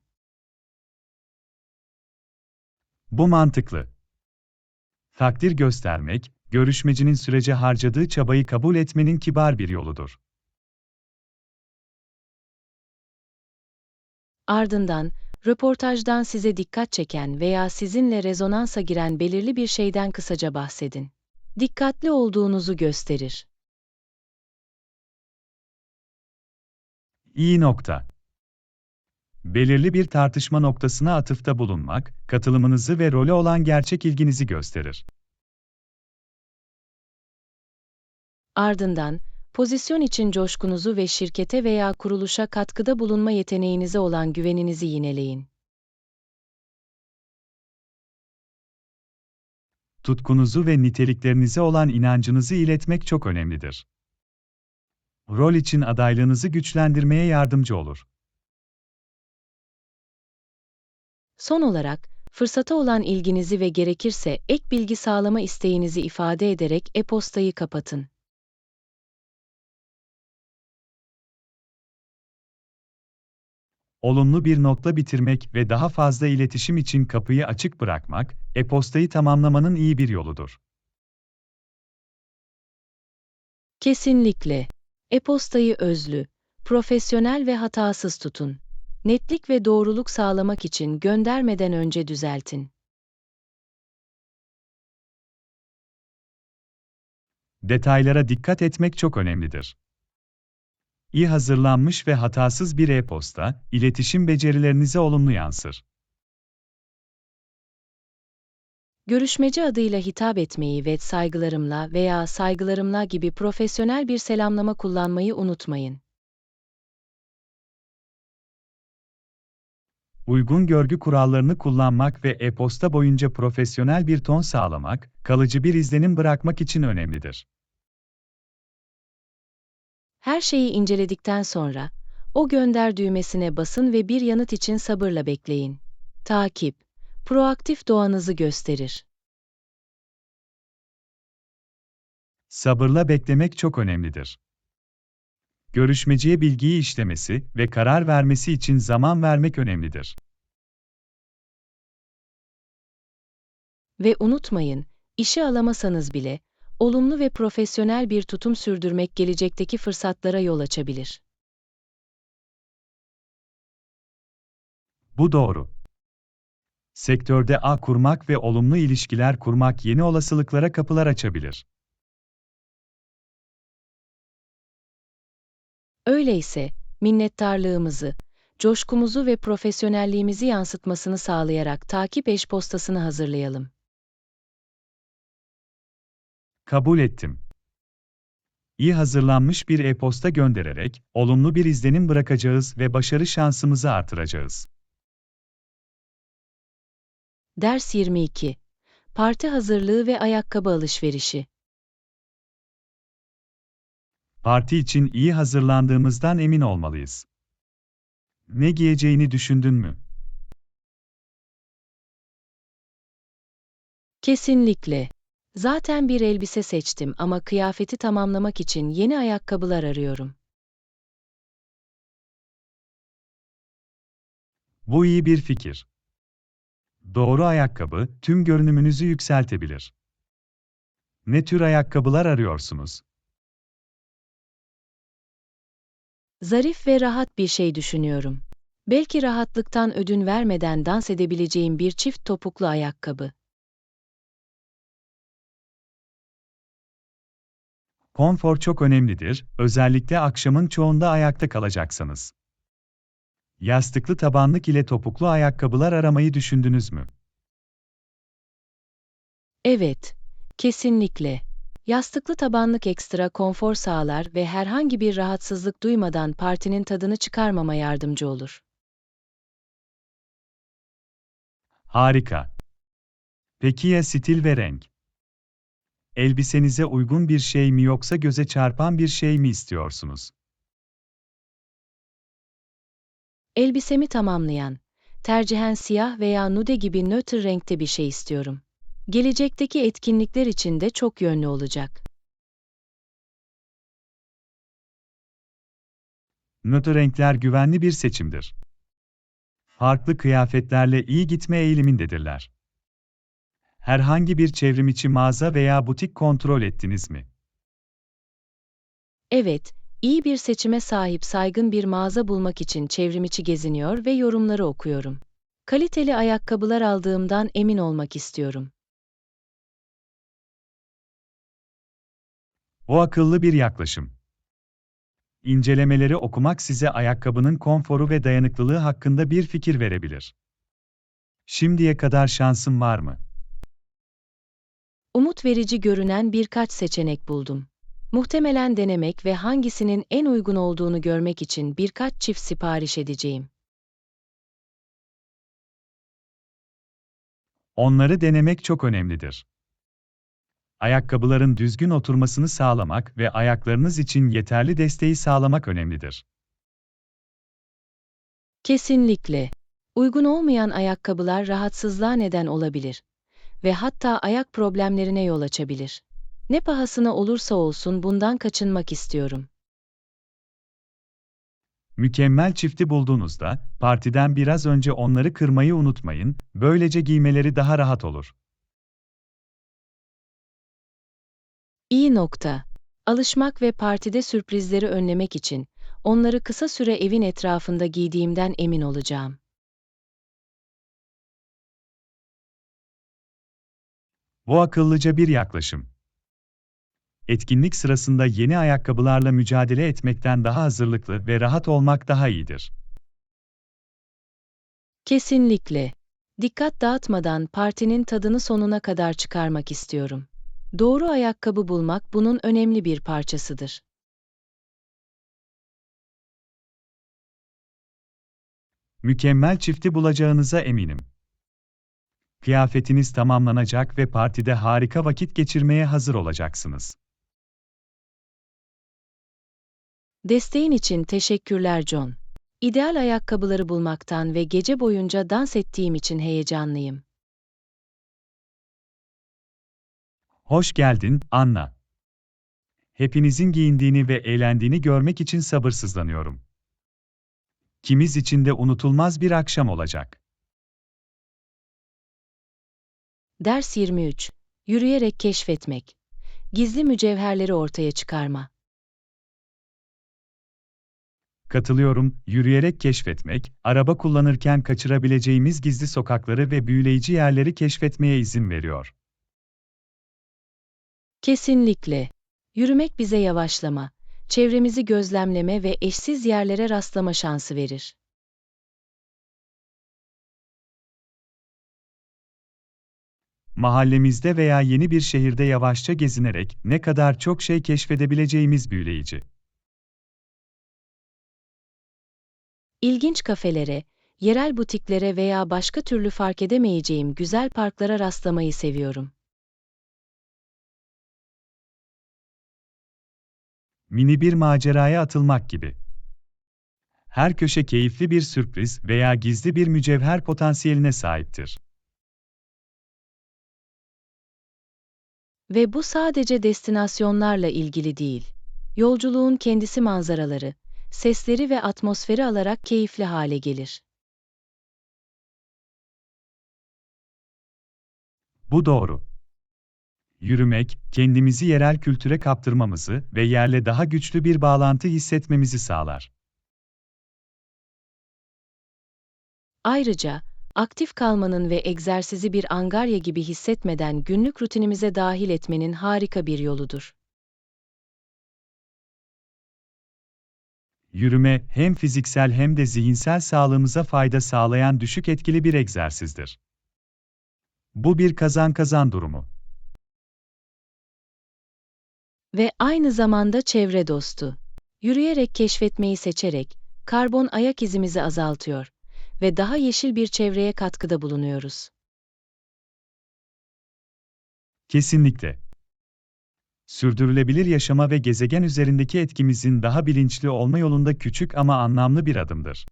Bu mantıklı. Takdir göstermek, görüşmecinin sürece harcadığı çabayı kabul etmenin kibar bir yoludur.
Ardından, röportajdan size dikkat çeken veya sizinle rezonansa giren belirli bir şeyden kısaca bahsedin. Dikkatli olduğunuzu gösterir.
İyi nokta. Belirli bir tartışma noktasına atıfta bulunmak, katılımınızı ve role olan gerçek ilginizi gösterir.
Ardından, pozisyon için coşkunuzu ve şirkete veya kuruluşa katkıda bulunma yeteneğinize olan güveninizi yineleyin.
Tutkunuzu ve niteliklerinize olan inancınızı iletmek çok önemlidir. Rol için adaylığınızı güçlendirmeye yardımcı olur.
Son olarak, fırsata olan ilginizi ve gerekirse ek bilgi sağlama isteğinizi ifade ederek e-postayı kapatın.
Olumlu bir notla bitirmek ve daha fazla iletişim için kapıyı açık bırakmak, e-postayı tamamlamanın iyi bir yoludur.
Kesinlikle. E-postayı özlü, profesyonel ve hatasız tutun. Netlik ve doğruluk sağlamak için göndermeden önce düzeltin.
Detaylara dikkat etmek çok önemlidir. İyi hazırlanmış ve hatasız bir e-posta, iletişim becerilerinize olumlu yansır.
Görüşmeci adıyla hitap etmeyi ve saygılarımla veya saygılarımla gibi profesyonel bir selamlama kullanmayı unutmayın.
Uygun görgü kurallarını kullanmak ve e-posta boyunca profesyonel bir ton sağlamak, kalıcı bir izlenim bırakmak için önemlidir.
Her şeyi inceledikten sonra, o gönder düğmesine basın ve bir yanıt için sabırla bekleyin. Takip, proaktif doğanızı gösterir.
Sabırla beklemek çok önemlidir. Görüşmeciye bilgiyi işlemesi ve karar vermesi için zaman vermek önemlidir.
Ve unutmayın, işe alamasanız bile, Olumlu ve profesyonel bir tutum sürdürmek gelecekteki fırsatlara yol açabilir.
Bu doğru. Sektörde ağ kurmak ve olumlu ilişkiler kurmak yeni olasılıklara kapılar açabilir.
Öyleyse, minnettarlığımızı, coşkumuzu ve profesyonelliğimizi yansıtmasını sağlayarak takip eşpostasını hazırlayalım.
Kabul ettim. İyi hazırlanmış bir e-posta göndererek olumlu bir izlenim bırakacağız ve başarı şansımızı artıracağız.
Ders 22. Parti hazırlığı ve ayakkabı alışverişi.
Parti için iyi hazırlandığımızdan emin olmalıyız. Ne giyeceğini düşündün mü?
Kesinlikle. Zaten bir elbise seçtim ama kıyafeti tamamlamak için yeni ayakkabılar arıyorum.
Bu iyi bir fikir. Doğru ayakkabı tüm görünümünüzü yükseltebilir. Ne tür ayakkabılar arıyorsunuz?
Zarif ve rahat bir şey düşünüyorum. Belki rahatlıktan ödün vermeden dans edebileceğim bir çift topuklu ayakkabı.
Konfor çok önemlidir, özellikle akşamın çoğunda ayakta kalacaksanız. Yastıklı tabanlık ile topuklu ayakkabılar aramayı düşündünüz mü?
Evet, kesinlikle. Yastıklı tabanlık ekstra konfor sağlar ve herhangi bir rahatsızlık duymadan partinin tadını çıkarmama yardımcı olur.
Harika. Peki ya stil ve renk? Elbisenize uygun bir şey mi yoksa göze çarpan bir şey mi istiyorsunuz?
Elbisemi tamamlayan, tercihen siyah veya nude gibi nötr renkte bir şey istiyorum. Gelecekteki etkinlikler için de çok yönlü olacak.
Nötr renkler güvenli bir seçimdir. Farklı kıyafetlerle iyi gitme eğilimindedirler. Herhangi bir çevrimiçi mağaza veya butik kontrol ettiniz mi?
Evet, iyi bir seçime sahip saygın bir mağaza bulmak için çevrimiçi geziniyor ve yorumları okuyorum. Kaliteli ayakkabılar aldığımdan emin olmak istiyorum.
Bu akıllı bir yaklaşım. İncelemeleri okumak size ayakkabının konforu ve dayanıklılığı hakkında bir fikir verebilir. Şimdiye kadar şansın var mı?
Umut verici görünen birkaç seçenek buldum. Muhtemelen denemek ve hangisinin en uygun olduğunu görmek için birkaç çift sipariş edeceğim.
Onları denemek çok önemlidir. Ayakkabıların düzgün oturmasını sağlamak ve ayaklarınız için yeterli desteği sağlamak önemlidir.
Kesinlikle. Uygun olmayan ayakkabılar rahatsızlığa neden olabilir ve hatta ayak problemlerine yol açabilir. Ne pahasına olursa olsun bundan kaçınmak istiyorum.
Mükemmel çifti bulduğunuzda, partiden biraz önce onları kırmayı unutmayın, böylece giymeleri daha rahat olur.
İyi nokta. Alışmak ve partide sürprizleri önlemek için onları kısa süre evin etrafında giydiğimden emin olacağım.
Bu akıllıca bir yaklaşım. Etkinlik sırasında yeni ayakkabılarla mücadele etmekten daha hazırlıklı ve rahat olmak daha iyidir.
Kesinlikle. Dikkat dağıtmadan partinin tadını sonuna kadar çıkarmak istiyorum. Doğru ayakkabı bulmak bunun önemli bir parçasıdır.
Mükemmel çifti bulacağınıza eminim. Kıyafetiniz tamamlanacak ve partide harika vakit geçirmeye hazır olacaksınız.
Desteğin için teşekkürler John. İdeal ayakkabıları bulmaktan ve gece boyunca dans ettiğim için heyecanlıyım.
Hoş geldin, Anna. Hepinizin giyindiğini ve eğlendiğini görmek için sabırsızlanıyorum. Kimiz için de unutulmaz bir akşam olacak.
Ders 23. Yürüyerek keşfetmek. gizli mücevherleri ortaya çıkarma.
Katılıyorum, yürüyerek keşfetmek, araba kullanırken kaçırabileceğimiz gizli sokakları ve büyüleyici yerleri keşfetmeye izin veriyor.
Kesinlikle. Yürümek bize yavaşlama, çevremizi gözlemleme ve eşsiz yerlere rastlama şansı verir.
Mahallemizde veya yeni bir şehirde yavaşça gezinerek ne kadar çok şey keşfedebileceğimiz büyüleyici.
İlginç kafelere, yerel butiklere veya başka türlü fark edemeyeceğim güzel parklara rastlamayı seviyorum.
Mini bir maceraya atılmak gibi. Her köşe keyifli bir sürpriz veya gizli bir mücevher potansiyeline sahiptir.
Ve bu sadece destinasyonlarla ilgili değil. Yolculuğun kendisi manzaraları, sesleri ve atmosferi alarak keyifli hale gelir.
Bu doğru. Yürümek, kendimizi yerel kültüre kaptırmamızı ve yerle daha güçlü bir bağlantı hissetmemizi sağlar.
Ayrıca, aktif kalmanın ve egzersizi bir angarya gibi hissetmeden günlük rutinimize dahil etmenin harika bir yoludur.
Yürüme, hem fiziksel hem de zihinsel sağlığımıza fayda sağlayan düşük etkili bir egzersizdir. Bu bir kazan-kazan durumu.
Ve aynı zamanda çevre dostu. Yürüyerek keşfetmeyi seçerek, karbon ayak izimizi azaltıyor ve daha yeşil bir çevreye katkıda bulunuyoruz.
Kesinlikle. Sürdürülebilir yaşama ve gezegen üzerindeki etkimizin daha bilinçli olma yolunda küçük ama anlamlı bir adımdır.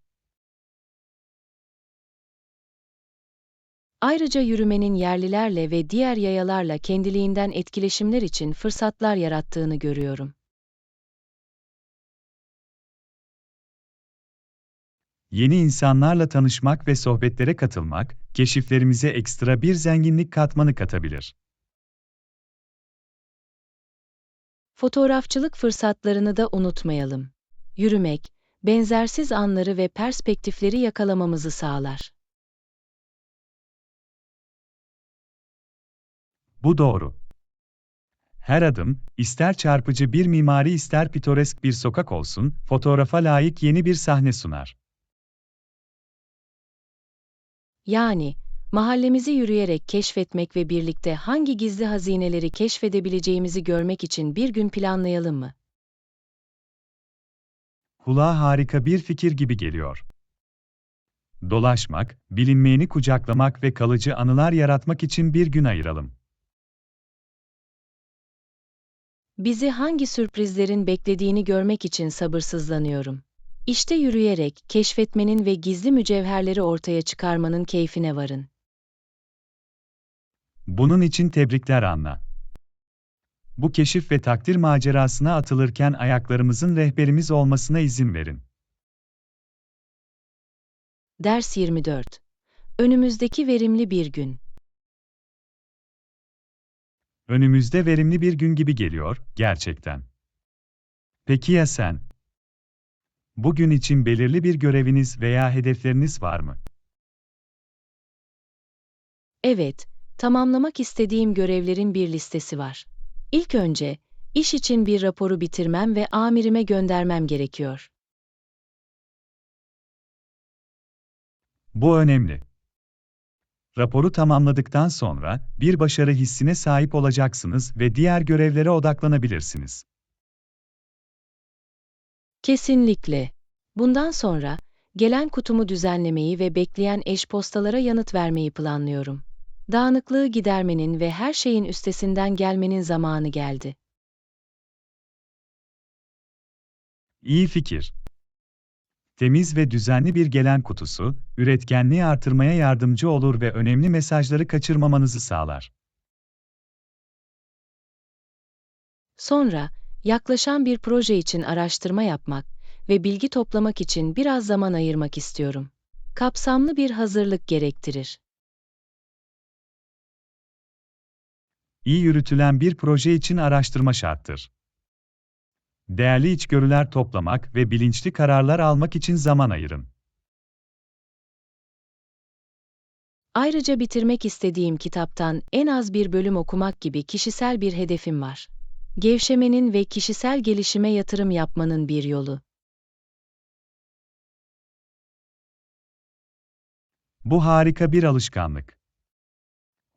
Ayrıca yürümenin yerlilerle ve diğer yayalarla kendiliğinden etkileşimler için fırsatlar yarattığını görüyorum.
Yeni insanlarla tanışmak ve sohbetlere katılmak, keşiflerimize ekstra bir zenginlik katmanı katabilir.
Fotoğrafçılık fırsatlarını da unutmayalım. Yürümek, benzersiz anları ve perspektifleri yakalamamızı sağlar.
Bu doğru. Her adım, ister çarpıcı bir mimari ister pitoresk bir sokak olsun, fotoğrafa layık yeni bir sahne sunar.
Yani, mahallemizi yürüyerek keşfetmek ve birlikte hangi gizli hazineleri keşfedebileceğimizi görmek için bir gün planlayalım mı?
Kulağa harika bir fikir gibi geliyor. Dolaşmak, bilinmeyeni kucaklamak ve kalıcı anılar yaratmak için bir gün ayıralım.
Bizi hangi sürprizlerin beklediğini görmek için sabırsızlanıyorum. İşte yürüyerek keşfetmenin ve gizli mücevherleri ortaya çıkarmanın keyfine varın.
Bunun için tebrikler Anna. Bu keşif ve takdir macerasına atılırken ayaklarımızın rehberimiz olmasına izin verin.
Ders 24. Önümüzdeki verimli bir gün.
Önümüzde verimli bir gün gibi geliyor, gerçekten. Peki ya sen? Bugün için belirli bir göreviniz veya hedefleriniz var mı?
Evet, tamamlamak istediğim görevlerin bir listesi var. İlk önce, iş için bir raporu bitirmem ve amirime göndermem gerekiyor.
Bu önemli. Raporu tamamladıktan sonra bir başarı hissine sahip olacaksınız ve diğer görevlere odaklanabilirsiniz.
Kesinlikle. Bundan sonra, gelen kutumu düzenlemeyi ve bekleyen eş-postalara yanıt vermeyi planlıyorum. Dağınıklığı gidermenin ve her şeyin üstesinden gelmenin zamanı geldi.
İyi fikir. Temiz ve düzenli bir gelen kutusu, üretkenliği artırmaya yardımcı olur ve önemli mesajları kaçırmamanızı sağlar.
Sonra, yaklaşan bir proje için araştırma yapmak ve bilgi toplamak için biraz zaman ayırmak istiyorum. Kapsamlı bir hazırlık gerektirir.
İyi yürütülen bir proje için araştırma şarttır. Değerli içgörüler toplamak ve bilinçli kararlar almak için zaman ayırın.
Ayrıca bitirmek istediğim kitaptan en az bir bölüm okumak gibi kişisel bir hedefim var. Gevşemenin ve kişisel gelişime yatırım yapmanın bir yolu.
Bu harika bir alışkanlık.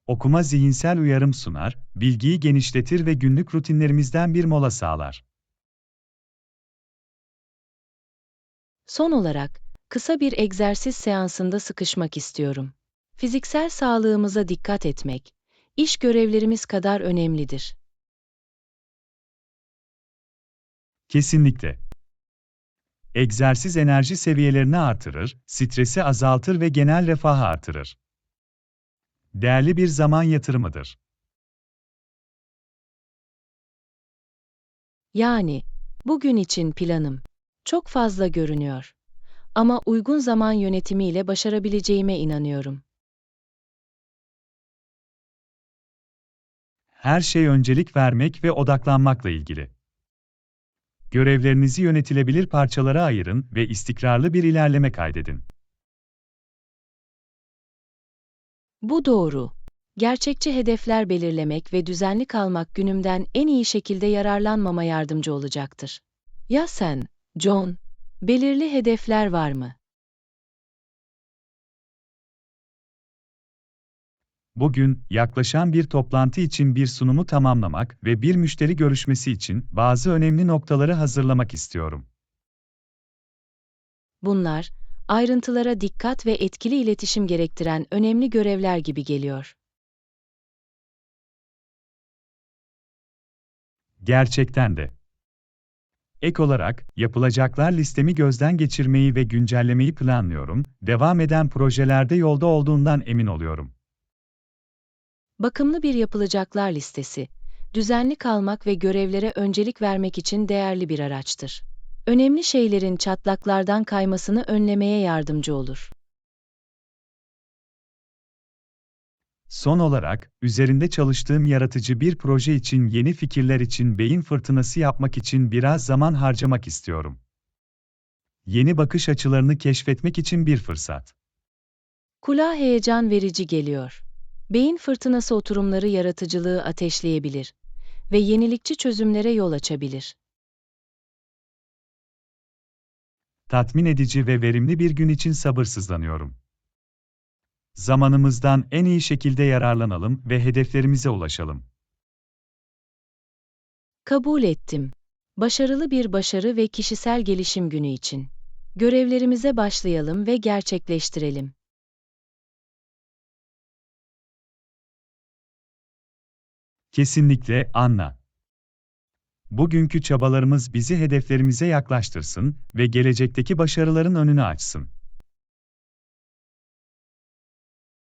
Okuma zihinsel uyarım sunar, bilgiyi genişletir ve günlük rutinlerimizden bir mola sağlar.
Son olarak, kısa bir egzersiz seansında sıkışmak istiyorum. Fiziksel sağlığımıza dikkat etmek, iş görevlerimiz kadar önemlidir.
Kesinlikle. Egzersiz enerji seviyelerini artırır, stresi azaltır ve genel refahı artırır. Değerli bir zaman yatırımıdır.
Yani, bugün için planım çok fazla görünüyor. Ama uygun zaman yönetimiyle başarabileceğime inanıyorum.
Her şey öncelik vermek ve odaklanmakla ilgili. Görevlerinizi yönetilebilir parçalara ayırın ve istikrarlı bir ilerleme kaydedin.
Bu doğru. Gerçekçi hedefler belirlemek ve düzenli kalmak günümden en iyi şekilde yararlanmama yardımcı olacaktır. Ya sen, John? Belirli hedefler var mı?
Bugün, yaklaşan bir toplantı için bir sunumu tamamlamak ve bir müşteri görüşmesi için bazı önemli noktaları hazırlamak istiyorum.
Bunlar, ayrıntılara dikkat ve etkili iletişim gerektiren önemli görevler gibi geliyor.
Gerçekten de. Ek olarak, yapılacaklar listemi gözden geçirmeyi ve güncellemeyi planlıyorum, devam eden projelerde yolda olduğundan emin oluyorum.
Bakımlı bir yapılacaklar listesi, düzenli kalmak ve görevlere öncelik vermek için değerli bir araçtır. Önemli şeylerin çatlaklardan kaymasını önlemeye yardımcı olur.
Son olarak, üzerinde çalıştığım yaratıcı bir proje için yeni fikirler için beyin fırtınası yapmak için biraz zaman harcamak istiyorum. Yeni bakış açılarını keşfetmek için bir fırsat.
Kulağa heyecan verici geliyor. Beyin fırtınası oturumları yaratıcılığı ateşleyebilir ve yenilikçi çözümlere yol açabilir.
Tatmin edici ve verimli bir gün için sabırsızlanıyorum. Zamanımızdan en iyi şekilde yararlanalım ve hedeflerimize ulaşalım.
Kabul ettim. Başarılı bir başarı ve kişisel gelişim günü için. Görevlerimize başlayalım ve gerçekleştirelim.
Kesinlikle, Anna. Bugünkü çabalarımız bizi hedeflerimize yaklaştırsın ve gelecekteki başarıların önünü açsın.